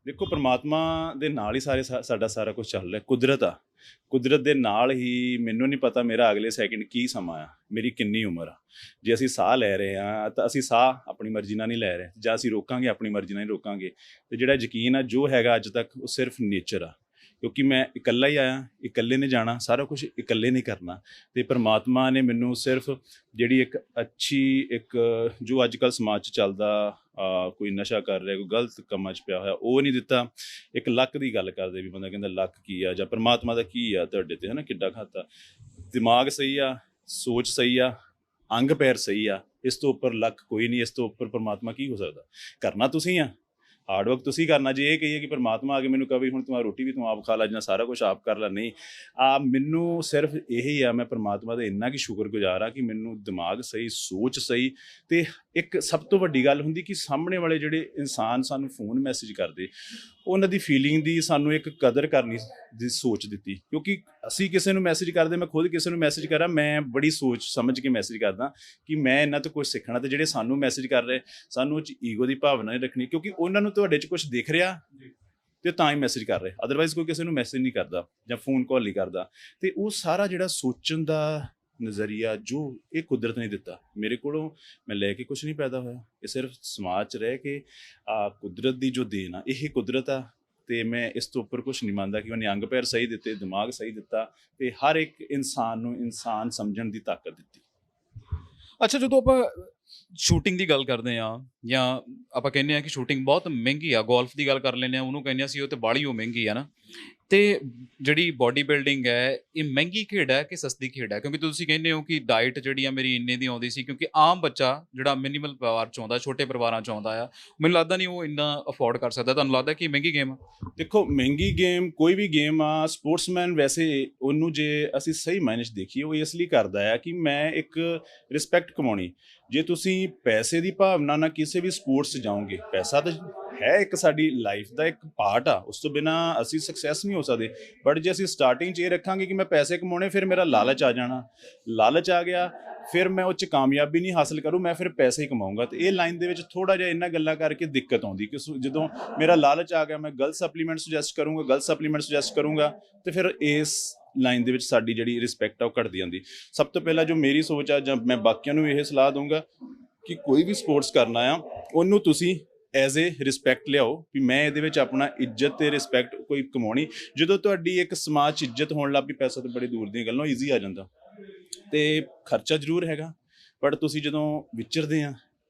ਦੇਖੋ, ਪਰਮਾਤਮਾ ਦੇ ਨਾਲ ਹੀ ਸਾਡਾ ਸਾਰਾ ਕੁਝ ਚੱਲ ਰਿਹਾ। ਕੁਦਰਤ ਆ, ਕੁਦਰਤ ਦੇ ਨਾਲ ਹੀ ਮੈਨੂੰ ਨਹੀਂ ਪਤਾ ਮੇਰਾ ਅਗਲੇ ਸੈਕਿੰਡ ਕੀ ਸਮਾਂ ਆ, ਮੇਰੀ ਕਿੰਨੀ ਉਮਰ ਆ। ਜੇ ਅਸੀਂ ਸਾਹ ਲੈ ਰਹੇ ਹਾਂ ਤਾਂ ਅਸੀਂ ਸਾਹ ਆਪਣੀ ਮਰਜ਼ੀ ਨਾਲ ਨਹੀਂ ਲੈ ਰਹੇ, ਜਾਂ ਅਸੀਂ ਰੋਕਾਂਗੇ ਆਪਣੀ ਮਰਜ਼ੀ ਨਾਲ ਨਹੀਂ ਰੋਕਾਂਗੇ। ਅਤੇ ਜਿਹੜਾ ਯਕੀਨ ਆ ਜੋ ਹੈਗਾ ਅੱਜ ਤੱਕ, ਉਹ ਸਿਰਫ ਨੇਚਰ ਆ, ਕਿਉਂਕਿ ਮੈਂ ਇਕੱਲਾ ਹੀ ਆਇਆ, ਇਕੱਲੇ ਨੇ ਜਾਣਾ, ਸਾਰਾ ਕੁਝ ਇਕੱਲੇ ਨੇ ਕਰਨਾ। ਅਤੇ ਪਰਮਾਤਮਾ ਨੇ ਮੈਨੂੰ ਸਿਰਫ ਜਿਹੜੀ ਇੱਕ ਜੋ ਅੱਜ ਕੱਲ੍ਹ ਸਮਾਜ 'ਚ ਚੱਲਦਾ, ਕੋਈ ਨਸ਼ਾ ਕਰ ਰਿਹਾ, ਕੋਈ ਗਲਤ ਕੰਮਾਂ 'ਚ ਪਿਆ ਹੋਇਆ, ਉਹ ਨਹੀਂ ਦਿੱਤਾ। ਇੱਕ ਲੱਕ ਦੀ ਗੱਲ ਕਰਦੇ ਵੀ ਬੰਦਾ ਕਹਿੰਦਾ ਲੱਕ ਕੀ ਆ, ਜਾਂ ਪਰਮਾਤਮਾ ਦਾ ਕੀ ਆ ਤੁਹਾਡੇ 'ਤੇ, ਹੈ ਨਾ, ਕਿੱਡਾ ਖਾਤਾ ਦਿਮਾਗ ਸਹੀ ਆ, ਸੋਚ ਸਹੀ ਆ, ਅੰਗ ਪੈਰ ਸਹੀ ਆ, ਇਸ ਤੋਂ ਉੱਪਰ ਲੱਕ ਕੋਈ ਨਹੀਂ, ਇਸ ਤੋਂ ਉੱਪਰ ਪਰਮਾਤਮਾ ਕੀ ਹੋ ਸਕਦਾ। ਕਰਨਾ ਤੁਸੀਂ ਆ, ਹਾਰਡ ਵਰਕ ਤੁਸੀਂ ਕਰਨਾ। ਜੇ ਇਹ ਕਹੀਏ ਕਿ ਪਰਮਾਤਮਾ ਆ ਕੇ ਮੈਨੂੰ ਕਹੇ ਹੁਣ ਤੂੰ ਰੋਟੀ ਵੀ ਤੂੰ ਆਪ ਖਾ ਲੈ, ਜਾਂ ਸਾਰਾ ਕੁਛ ਆਪ ਕਰ ਲੈ, ਨਹੀਂ। ਮੈਨੂੰ ਸਿਰਫ ਇਹੀ ਆ, ਮੈਂ ਪਰਮਾਤਮਾ ਦਾ ਇੰਨਾ ਕੁ ਸ਼ੁਕਰਗੁਜ਼ਾਰ ਆ ਕਿ ਮੈਨੂੰ ਦਿਮਾਗ ਸਹੀ, ਸੋਚ ਸਹੀ। ਅਤੇ ਇੱਕ ਸਭ ਤੋਂ ਵੱਡੀ ਗੱਲ ਹੁੰਦੀ ਕਿ ਸਾਹਮਣੇ ਵਾਲੇ ਜਿਹੜੇ ਇਨਸਾਨ ਸਾਨੂੰ ਫੋਨ ਮੈਸੇਜ ਕਰਦੇ, ਉਹਨਾਂ ਦੀ ਫੀਲਿੰਗ ਦੀ ਸਾਨੂੰ ਇੱਕ ਕਦਰ ਕਰਨੀ ਦੀ ਸੋਚ ਦਿੱਤੀ। ਕਿਉਂਕਿ ਅਸੀਂ ਕਿਸੇ ਨੂੰ ਮੈਸੇਜ ਕਰਦੇ, ਮੈਂ ਖੁਦ ਕਿਸੇ ਨੂੰ ਮੈਸੇਜ ਕਰਾਂ, ਮੈਂ ਬੜੀ ਸੋਚ ਸਮਝ ਕੇ ਮੈਸੇਜ ਕਰਦਾ ਕਿ ਮੈਂ ਇਹਨਾਂ ਤੋਂ ਕੁਝ ਸਿੱਖਣਾ। ਅਤੇ ਜਿਹੜੇ ਸਾਨੂੰ ਮੈਸੇਜ ਕਰ ਰਹੇ, ਸਾਨੂੰ ਉਹ 'ਚ ਈਗੋ ਦੀ ਭਾਵਨਾ ਨਹੀਂ ਰੱਖਣੀ, ਕਿਉਂਕਿ ਉਹਨਾਂ ਨੂੰ ਤੁਹਾਡੇ 'ਚ ਕੁਝ ਦਿਖ ਰਿਹਾ ਅਤੇ ਤਾਂ ਹੀ ਮੈਸੇਜ ਕਰ ਰਹੇ। ਅਦਰਵਾਈਜ਼ ਕੋਈ ਕਿਸੇ ਨੂੰ ਮੈਸੇਜ ਨਹੀਂ ਕਰਦਾ ਜਾਂ ਫੋਨ ਕਾਲ ਨਹੀਂ ਕਰਦਾ। ਅਤੇ ਉਹ ਸਾਰਾ ਜਿਹੜਾ ਸੋਚਣ ਦਾ ਨਜ਼ਰੀਆ ਜੋ ਇਹ ਕੁਦਰਤ ਨੇ ਦਿੱਤਾ ਮੇਰੇ ਕੋਲੋਂ, ਮੈਂ ਲੈ ਕੇ ਕੁਛ ਨਹੀਂ ਪੈਦਾ ਹੋਇਆ। ਇਹ ਸਿਰਫ ਸਮਾਜ 'ਚ ਰਹਿ ਕੇ ਕੁਦਰਤ ਦੀ ਜੋ ਦੇਣ ਆ, ਇਹ ਕੁਦਰਤ ਆ। ਅਤੇ ਮੈਂ ਇਸ ਤੋਂ ਉੱਪਰ ਕੁਛ ਨਹੀਂ ਮੰਨਦਾ ਕਿ ਉਹਨੇ ਅੰਗ ਪੈਰ ਸਹੀ ਦਿੱਤੇ, ਦਿਮਾਗ ਸਹੀ ਦਿੱਤਾ, ਅਤੇ ਹਰ ਇੱਕ ਇਨਸਾਨ ਨੂੰ ਇਨਸਾਨ ਸਮਝਣ ਦੀ ਤਾਕਤ ਦਿੱਤੀ। ਅੱਛਾ, ਜਦੋਂ ਆਪਾਂ ਸ਼ੂਟਿੰਗ ਦੀ ਗੱਲ ਕਰਦੇ ਹਾਂ, ਜਾਂ ਆਪਾਂ ਕਹਿੰਦੇ ਹਾਂ ਕਿ ਸ਼ੂਟਿੰਗ ਬਹੁਤ ਮਹਿੰਗੀ ਆ, ਗੋਲਫ ਦੀ ਗੱਲ ਕਰ ਲੈਂਦੇ ਹਾਂ, ਉਹਨੂੰ ਕਹਿੰਦੇ ਅਸੀਂ ਉਹ ਤਾਂ ਬਾਹਲੀ ਉਹ ਮਹਿੰਗੀ ਆ ਨਾ। ਅਤੇ ਜਿਹੜੀ ਬਾਡੀ ਬਿਲਡਿੰਗ ਹੈ, ਇਹ ਮਹਿੰਗੀ ਖੇਡ ਹੈ ਕਿ ਸਸਤੀ ਖੇਡ ਹੈ? ਕਿਉਂਕਿ ਤੁਸੀਂ ਕਹਿੰਦੇ ਹੋ ਕਿ ਡਾਈਟ ਜਿਹੜੀ ਆ ਮੇਰੀ ਇੰਨੇ ਦੀ ਆਉਂਦੀ ਸੀ, ਕਿਉਂਕਿ ਆਮ ਬੱਚਾ ਜਿਹੜਾ ਮਿਨੀਮਲ ਪਰਿਵਾਰ 'ਚ ਆਉਂਦਾ, ਛੋਟੇ ਪਰਿਵਾਰਾਂ 'ਚ ਆਉਂਦਾ ਆ, ਮੈਨੂੰ ਲੱਗਦਾ ਨਹੀਂ ਉਹ ਇੰਨਾ ਅਫੋਰਡ ਕਰ ਸਕਦਾ। ਤੁਹਾਨੂੰ ਲੱਗਦਾ ਕਿ ਮਹਿੰਗੀ ਗੇਮ ਆ? ਦੇਖੋ, ਮਹਿੰਗੀ ਗੇਮ ਕੋਈ ਵੀ ਗੇਮ ਆ, ਸਪੋਰਟਸਮੈਨ ਵੈਸੇ ਉਹਨੂੰ ਜੇ ਅਸੀਂ ਸਹੀ ਮਾਇਨੇ 'ਚ ਦੇਖੀਏ, ਉਹ ਇਸ ਲਈ ਕਰਦਾ ਆ ਕਿ ਮੈਂ ਇੱਕ ਰਿਸਪੈਕਟ ਕਮਾਉਣੀ। ਜੇ ਤੁਸੀਂ ਪੈਸੇ ਦੀ ਭਾਵਨਾ ਨਾਲ ਕਿਸੇ ਵੀ ਸਪੋਰਟਸ 'ਚ ਜਾਓਗੇ, ਪੈਸਾ ਤਾਂ ਹੈ ਇੱਕ ਸਾਡੀ ਲਾਈਫ ਦਾ ਇੱਕ ਪਾਰਟ ਆ, ਉਸ ਤੋਂ ਬਿਨਾਂ ਅਸੀਂ ਸਕਸੈਸ ਨਹੀਂ ਹੋ ਸਕਦੇ। ਬਟ ਜੇ ਅਸੀਂ ਸਟਾਰਟਿੰਗ 'ਚ ਇਹ ਰੱਖਾਂਗੇ ਕਿ ਮੈਂ ਪੈਸੇ ਕਮਾਉਣੇ, ਫਿਰ ਮੇਰਾ ਲਾਲਚ ਆ ਜਾਣਾ, ਲਾਲਚ ਆ ਗਿਆ, ਫਿਰ ਮੈਂ ਉਹ 'ਚ ਕਾਮਯਾਬੀ ਨਹੀਂ ਹਾਸਿਲ ਕਰੂੰ, ਮੈਂ ਫਿਰ ਪੈਸੇ ਹੀ ਕਮਾਊਂਗਾ। ਅਤੇ ਇਹ ਲਾਈਨ ਦੇ ਵਿੱਚ ਥੋੜ੍ਹਾ ਜਿਹਾ ਇਹਨਾਂ ਗੱਲਾਂ ਕਰਕੇ ਦਿੱਕਤ ਆਉਂਦੀ ਕਿ ਜਦੋਂ ਮੇਰਾ ਲਾਲਚ ਆ ਗਿਆ, ਮੈਂ ਗਲਤ ਸਪਲੀਮੈਂਟ ਸੁਜੈਸਟ ਕਰੂੰਗਾ, ਅਤੇ ਫਿਰ ਇਸ ਲਾਈਨ ਦੇ ਵਿੱਚ ਸਾਡੀ ਜਿਹੜੀ ਰਿਸਪੈਕਟ ਆ ਉਹ ਘਟਦੀ ਜਾਂਦੀ। ਸਭ ਤੋਂ ਪਹਿਲਾਂ ਜੋ ਮੇਰੀ ਸੋਚ ਆ, ਜਾਂ ਮੈਂ ਬਾਕੀਆਂ ਨੂੰ ਇਹ ਸਲਾਹ ਦਊਂਗਾ ਕਿ ਕੋਈ ਵੀ ਸਪੋਰਟਸ ਕਰਨਾ ਆ, ਉਹਨੂੰ ਤੁਸੀਂ ਐਜ਼ ਏ ਰਿਸਪੈਕਟ ਲਿਆਓ ਵੀ ਮੈਂ ਇਹਦੇ ਵਿੱਚ ਆਪਣਾ ਇੱਜ਼ਤ ਅਤੇ ਰਿਸਪੈਕਟ ਕੋਈ ਕਮਾਉਣੀ। ਜਦੋਂ ਤੁਹਾਡੀ ਇੱਕ ਸਮਾਜ 'ਚ ਇੱਜ਼ਤ ਹੋਣ ਲੱਗ ਪਈ, ਪੈਸਾ ਤਾਂ ਬੜੀ ਦੂਰ ਦੀਆਂ ਗੱਲਾਂ, ਈਜ਼ੀ ਆ ਜਾਂਦਾ। ਅਤੇ ਖਰਚਾ ਜ਼ਰੂਰ ਹੈਗਾ, ਬਟ ਤੁਸੀਂ ਜਦੋਂ ਵਿਚਰਦੇ ਆ,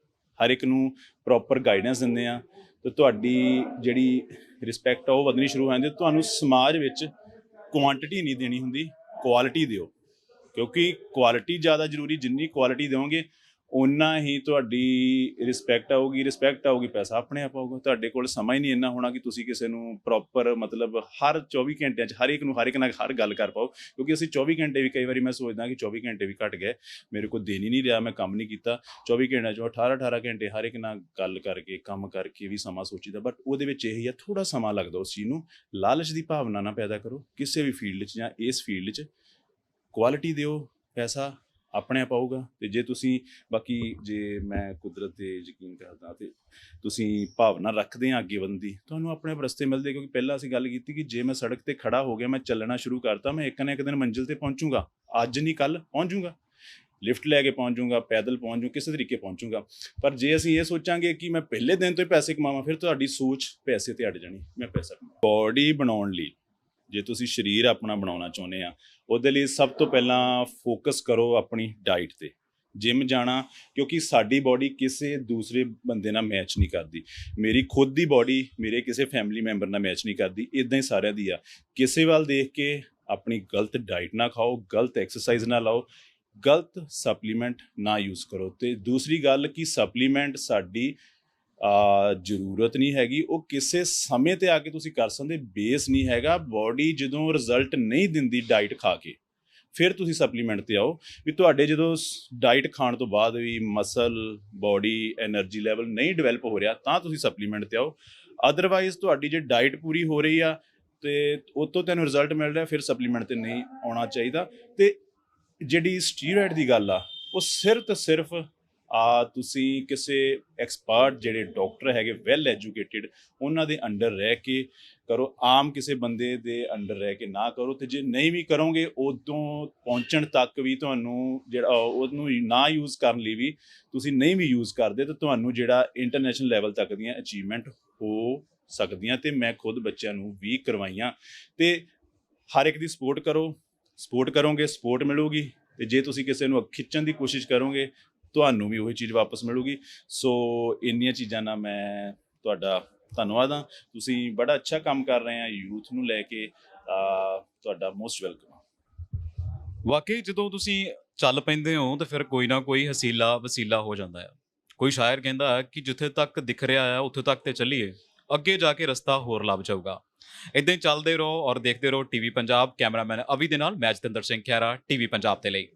ਹਰ ਇੱਕ ਨੂੰ ਪ੍ਰੋਪਰ ਗਾਈਡੈਂਸ ਦਿੰਦੇ ਆ, ਤਾਂ ਤੁਹਾਡੀ ਜਿਹੜੀ ਰਿਸਪੈਕਟ ਆ ਉਹ ਵਧਣੀ ਸ਼ੁਰੂ ਹੋ ਜਾਂਦੀ। ਤੁਹਾਨੂੰ ਸਮਾਜ ਵਿੱਚ ਕੁਆਂਟਿਟੀ ਨਹੀਂ ਦੇਣੀ ਹੁੰਦੀ, ਕੁਆਲਿਟੀ ਦਿਓ, ਕਿਉਂਕਿ ਕੁਆਲਿਟੀ ਜ਼ਿਆਦਾ ਜ਼ਰੂਰੀ। ਜਿੰਨੀ ਕੁਆਲਿਟੀ ਦਿਓਗੇ, ਓਨਾ ਹੀ ਤੁਹਾਡੀ ਰਿਸਪੈਕਟ ਆਊਗੀ, ਪੈਸਾ ਆਪਣੇ ਆਪ ਆਊਗਾ। ਤੁਹਾਡੇ ਕੋਲ ਸਮਾਂ ਹੀ ਨਹੀਂ ਇੰਨਾ ਹੋਣਾ ਕਿ ਤੁਸੀਂ ਕਿਸੇ ਨੂੰ ਪ੍ਰੋਪਰ ਮਤਲਬ ਹਰ 24 ਘੰਟਿਆਂ 'ਚ ਹਰ ਇੱਕ ਨਾਲ ਹਰ ਗੱਲ ਕਰ ਪਾਓ, ਕਿਉਂਕਿ ਅਸੀਂ 24 ਘੰਟੇ ਵੀ, ਕਈ ਵਾਰੀ ਮੈਂ ਸੋਚਦਾ ਕਿ 24 ਘੰਟੇ ਵੀ ਘੱਟ ਗਏ, ਮੇਰੇ ਕੋਲ ਦਿਨ ਹੀ ਨਹੀਂ ਰਿਹਾ, ਮੈਂ ਕੰਮ ਨਹੀਂ ਕੀਤਾ। 24 ਘੰਟਿਆਂ 'ਚੋਂ 18 ਘੰਟੇ ਹਰ ਇੱਕ ਨਾਲ ਗੱਲ ਕਰਕੇ, ਕੰਮ ਕਰਕੇ ਵੀ ਸਮਾਂ ਸੋਚੀਦਾ। ਬਟ ਉਹਦੇ ਵਿੱਚ ਇਹੀ ਆ, ਥੋੜ੍ਹਾ ਸਮਾਂ ਲੱਗਦਾ ਉਸ ਚੀਜ਼ ਨੂੰ। ਲਾਲਚ ਦੀ ਭਾਵਨਾ ਨਾ ਪੈਦਾ ਕਰੋ ਕਿਸੇ ਵੀ ਫੀਲਡ 'ਚ, ਜਾਂ ਇਸ ਫੀਲਡ 'ਚ ਕੁਆਲਿਟੀ ਦਿਓ, ਪੈਸਾ ਆਪਣੇ ਆਪ ਆਊਗਾ। ਅਤੇ ਜੇ ਤੁਸੀਂ ਜੇ ਮੈਂ ਕੁਦਰਤ 'ਤੇ ਯਕੀਨ ਕਰਦਾ ਅਤੇ ਤੁਸੀਂ ਭਾਵਨਾ ਰੱਖਦੇ ਆ ਅੱਗੇ ਵਧਣ ਦੀ, ਤੁਹਾਨੂੰ ਆਪਣੇ ਆਪ ਰਸਤੇ ਮਿਲਦੇ। ਕਿਉਂਕਿ ਪਹਿਲਾਂ ਅਸੀਂ ਗੱਲ ਕੀਤੀ ਕਿ ਜੇ ਮੈਂ ਸੜਕ 'ਤੇ ਖੜ੍ਹਾ ਹੋ ਗਿਆ, ਮੈਂ ਚੱਲਣਾ ਸ਼ੁਰੂ ਕਰਤਾ, ਮੈਂ ਇੱਕ ਨਾ ਇੱਕ ਦਿਨ ਮੰਜ਼ਿਲ 'ਤੇ ਪਹੁੰਚੂਗਾ। ਅੱਜ ਨਹੀਂ ਕੱਲ੍ਹ ਪਹੁੰਚ ਜੂੰਗਾ, ਲਿਫਟ ਲੈ ਕੇ ਪਹੁੰਚ ਜੂੰਗਾ, ਪੈਦਲ ਪਹੁੰਚ ਜੂੰ, ਕਿਸੇ ਤਰੀਕੇ ਪਹੁੰਚੂਗਾ। ਪਰ ਜੇ ਅਸੀਂ ਇਹ ਸੋਚਾਂਗੇ ਕਿ ਮੈਂ ਪਹਿਲੇ ਦਿਨ ਤੋਂ ਹੀ ਪੈਸੇ ਕਮਾਵਾਂ, ਫਿਰ ਤੁਹਾਡੀ ਸੋਚ ਪੈਸੇ 'ਤੇ ਅੜ ਜਾਣੀ, ਮੈਂ ਪੈਸਾ ਕਮਾਵਾਂ। ਬਾਡੀ ਬਣਾਉਣ ਲਈ ਜੇ ਤੁਸੀਂ ਸਰੀਰ ਆਪਣਾ ਬਣਾਉਣਾ ਚਾਹੁੰਦੇ ਆ ਉਹਦੇ ਲਈ ਸਭ ਤੋਂ ਪਹਿਲਾਂ ਫੋਕਸ ਕਰੋ ਆਪਣੀ ਡਾਈਟ ਤੇ। ਜਿਮ ਜਾਣਾ, ਕਿਉਂਕਿ ਸਾਡੀ ਬਾਡੀ ਕਿਸੇ ਦੂਸਰੇ ਬੰਦੇ ਨਾਲ ਮੈਚ ਨਹੀਂ ਕਰਦੀ। ਮੇਰੀ ਖੁਦ ਦੀ ਬਾਡੀ ਮੇਰੇ ਕਿਸੇ ਫੈਮਿਲੀ ਮੈਂਬਰ ਨਾਲ ਮੈਚ ਨਹੀਂ ਕਰਦੀ, ਇੱਦਾਂ ਹੀ ਸਾਰਿਆਂ ਦੀ ਆ। ਕਿਸੇ ਵੱਲ ਦੇਖ ਕੇ ਆਪਣੀ ਗਲਤ ਡਾਈਟ ਨਾ ਖਾਓ, ਗਲਤ ਐਕਸਰਸਾਈਜ਼ ਨਾ ਲਾਓ, ਗਲਤ ਸਪਲੀਮੈਂਟ ਨਾ ਯੂਜ਼ ਕਰੋ। ਅਤੇ ਦੂਸਰੀ ਗੱਲ ਕਿ ਸਪਲੀਮੈਂਟ ਸਾਡੀ ਜ਼ਰੂਰਤ ਨਹੀਂ ਹੈਗੀ, ਉਹ ਕਿਸੇ ਸਮੇਂ 'ਤੇ ਆ ਕੇ ਤੁਸੀਂ ਕਰ ਸਕਦੇ, ਬੇਸ ਨਹੀਂ ਹੈਗਾ। ਬਾਡੀ ਜਦੋਂ ਰਿਜ਼ਲਟ ਨਹੀਂ ਦਿੰਦੀ ਡਾਈਟ ਖਾ ਕੇ, ਫਿਰ ਤੁਸੀਂ ਸਪਲੀਮੈਂਟ 'ਤੇ ਆਓ। ਵੀ ਤੁਹਾਡੇ ਜਦੋਂ ਡਾਈਟ ਖਾਣ ਤੋਂ ਬਾਅਦ ਵੀ ਮਸਲ, ਬਾਡੀ, ਐਨਰਜੀ ਲੈਵਲ ਨਹੀਂ ਡਿਵੈਲਪ ਹੋ ਰਿਹਾ ਤਾਂ ਤੁਸੀਂ ਸਪਲੀਮੈਂਟ 'ਤੇ ਆਓ। ਅਦਰਵਾਈਜ਼ ਤੁਹਾਡੀ ਜੇ ਡਾਈਟ ਪੂਰੀ ਹੋ ਰਹੀ ਆ ਅਤੇ ਉਹ ਤੋਂ ਤੁਹਾਨੂੰ ਰਿਜ਼ਲਟ ਮਿਲ ਰਿਹਾ, ਫਿਰ ਸਪਲੀਮੈਂਟ 'ਤੇ ਨਹੀਂ ਆਉਣਾ ਚਾਹੀਦਾ। ਅਤੇ ਜਿਹੜੀ ਸਟੀਰੋਇਡ ਦੀ ਗੱਲ ਆ, ਉਹ ਸਿਰਫ ਅਤੇ ਸਿਰਫ ਤੁਸੀਂ ਕਿਸੇ ਐਕਸਪਰਟ ਜਿਹੜੇ ਡਾਕਟਰ ਹੈਗੇ, ਵੈਲ ਐਜੂਕੇਟਿਡ, ਉਹਨਾਂ ਦੇ ਅੰਡਰ ਰਹਿ ਕੇ ਕਰੋ। ਆਮ ਕਿਸੇ ਬੰਦੇ ਦੇ ਅੰਡਰ ਰਹਿ ਕੇ ਨਾ ਕਰੋ। ਅਤੇ ਜੇ ਨਹੀਂ ਵੀ ਕਰੋਗੇ, ਉਦੋਂ ਪਹੁੰਚਣ ਤੱਕ ਵੀ ਤੁਹਾਨੂੰ ਜਿਹੜਾ ਉਹਨੂੰ ਨਾ ਯੂਜ਼ ਕਰਨ ਲਈ ਵੀ ਤੁਸੀਂ ਨਹੀਂ ਵੀ ਯੂਜ਼ ਕਰਦੇ ਤਾਂ ਤੁਹਾਨੂੰ ਜਿਹੜਾ ਇੰਟਰਨੈਸ਼ਨਲ ਲੈਵਲ ਤੱਕ ਦੀਆਂ ਅਚੀਵਮੈਂਟ ਹੋ ਸਕਦੀਆਂ। ਅਤੇ ਮੈਂ ਖੁਦ ਬੱਚਿਆਂ ਨੂੰ ਵੀ ਕਰਵਾਈਆਂ। ਅਤੇ ਹਰ ਇੱਕ ਦੀ ਸਪੋਰਟ ਕਰੋ, ਸਪੋਰਟ ਕਰੋਗੇ ਸਪੋਰਟ ਮਿਲੂਗੀ। ਅਤੇ ਜੇ ਤੁਸੀਂ ਕਿਸੇ ਨੂੰ ਖਿੱਚਣ ਦੀ ਕੋਸ਼ਿਸ਼ ਕਰੋਗੇ, ਤੁਹਾਨੂੰ ਵੀ ਉਹੀ ਚੀਜ਼ ਵਾਪਸ ਮਿਲੂਗੀ। ਸੋ ਇੰਨੀਆਂ ਚੀਜ਼ਾਂ ਨਾਲ ਮੈਂ ਤੁਹਾਡਾ ਧੰਨਵਾਦ ਹਾਂ। ਤੁਸੀਂ ਬੜਾ ਅੱਛਾ ਕੰਮ ਕਰ ਰਹੇ ਆ ਯੂਥ ਨੂੰ ਲੈ ਕੇ, ਤੁਹਾਡਾ ਮੋਸਟ ਵੈਲਕਮ। ਵਾਕਈ ਜਦੋਂ ਤੁਸੀਂ ਚੱਲ ਪੈਂਦੇ ਹੋ ਤਾਂ ਫਿਰ ਕੋਈ ਨਾ ਕੋਈ ਹਸੀਲਾ ਵਸੀਲਾ ਹੋ ਜਾਂਦਾ ਹੈ। ਕੋਈ ਸ਼ਾਇਰ ਕਹਿੰਦਾ ਕਿ ਜਿੱਥੇ ਤੱਕ ਦਿਖ ਰਿਹਾ ਆ ਉੱਥੇ ਤੱਕ ਤੇ ਚੱਲੀਏ, ਅੱਗੇ ਜਾ ਕੇ ਰਸਤਾ ਹੋਰ ਲੱਭ ਜਾਊਗਾ। ਇੱਦਾਂ ਹੀ ਚੱਲਦੇ ਰਹੋ ਔਰ ਦੇਖਦੇ ਰਹੋ ਟੀਵੀ ਪੰਜਾਬ। ਕੈਮਰਾਮੈਨ ਅਵੀ ਦੇ ਨਾਲ ਮੈਂ ਜਤਿੰਦਰ ਸਿੰਘ ਖਹਿਰਾ, ਟੀਵੀ ਪੰਜਾਬ ਦੇ ਲਈ।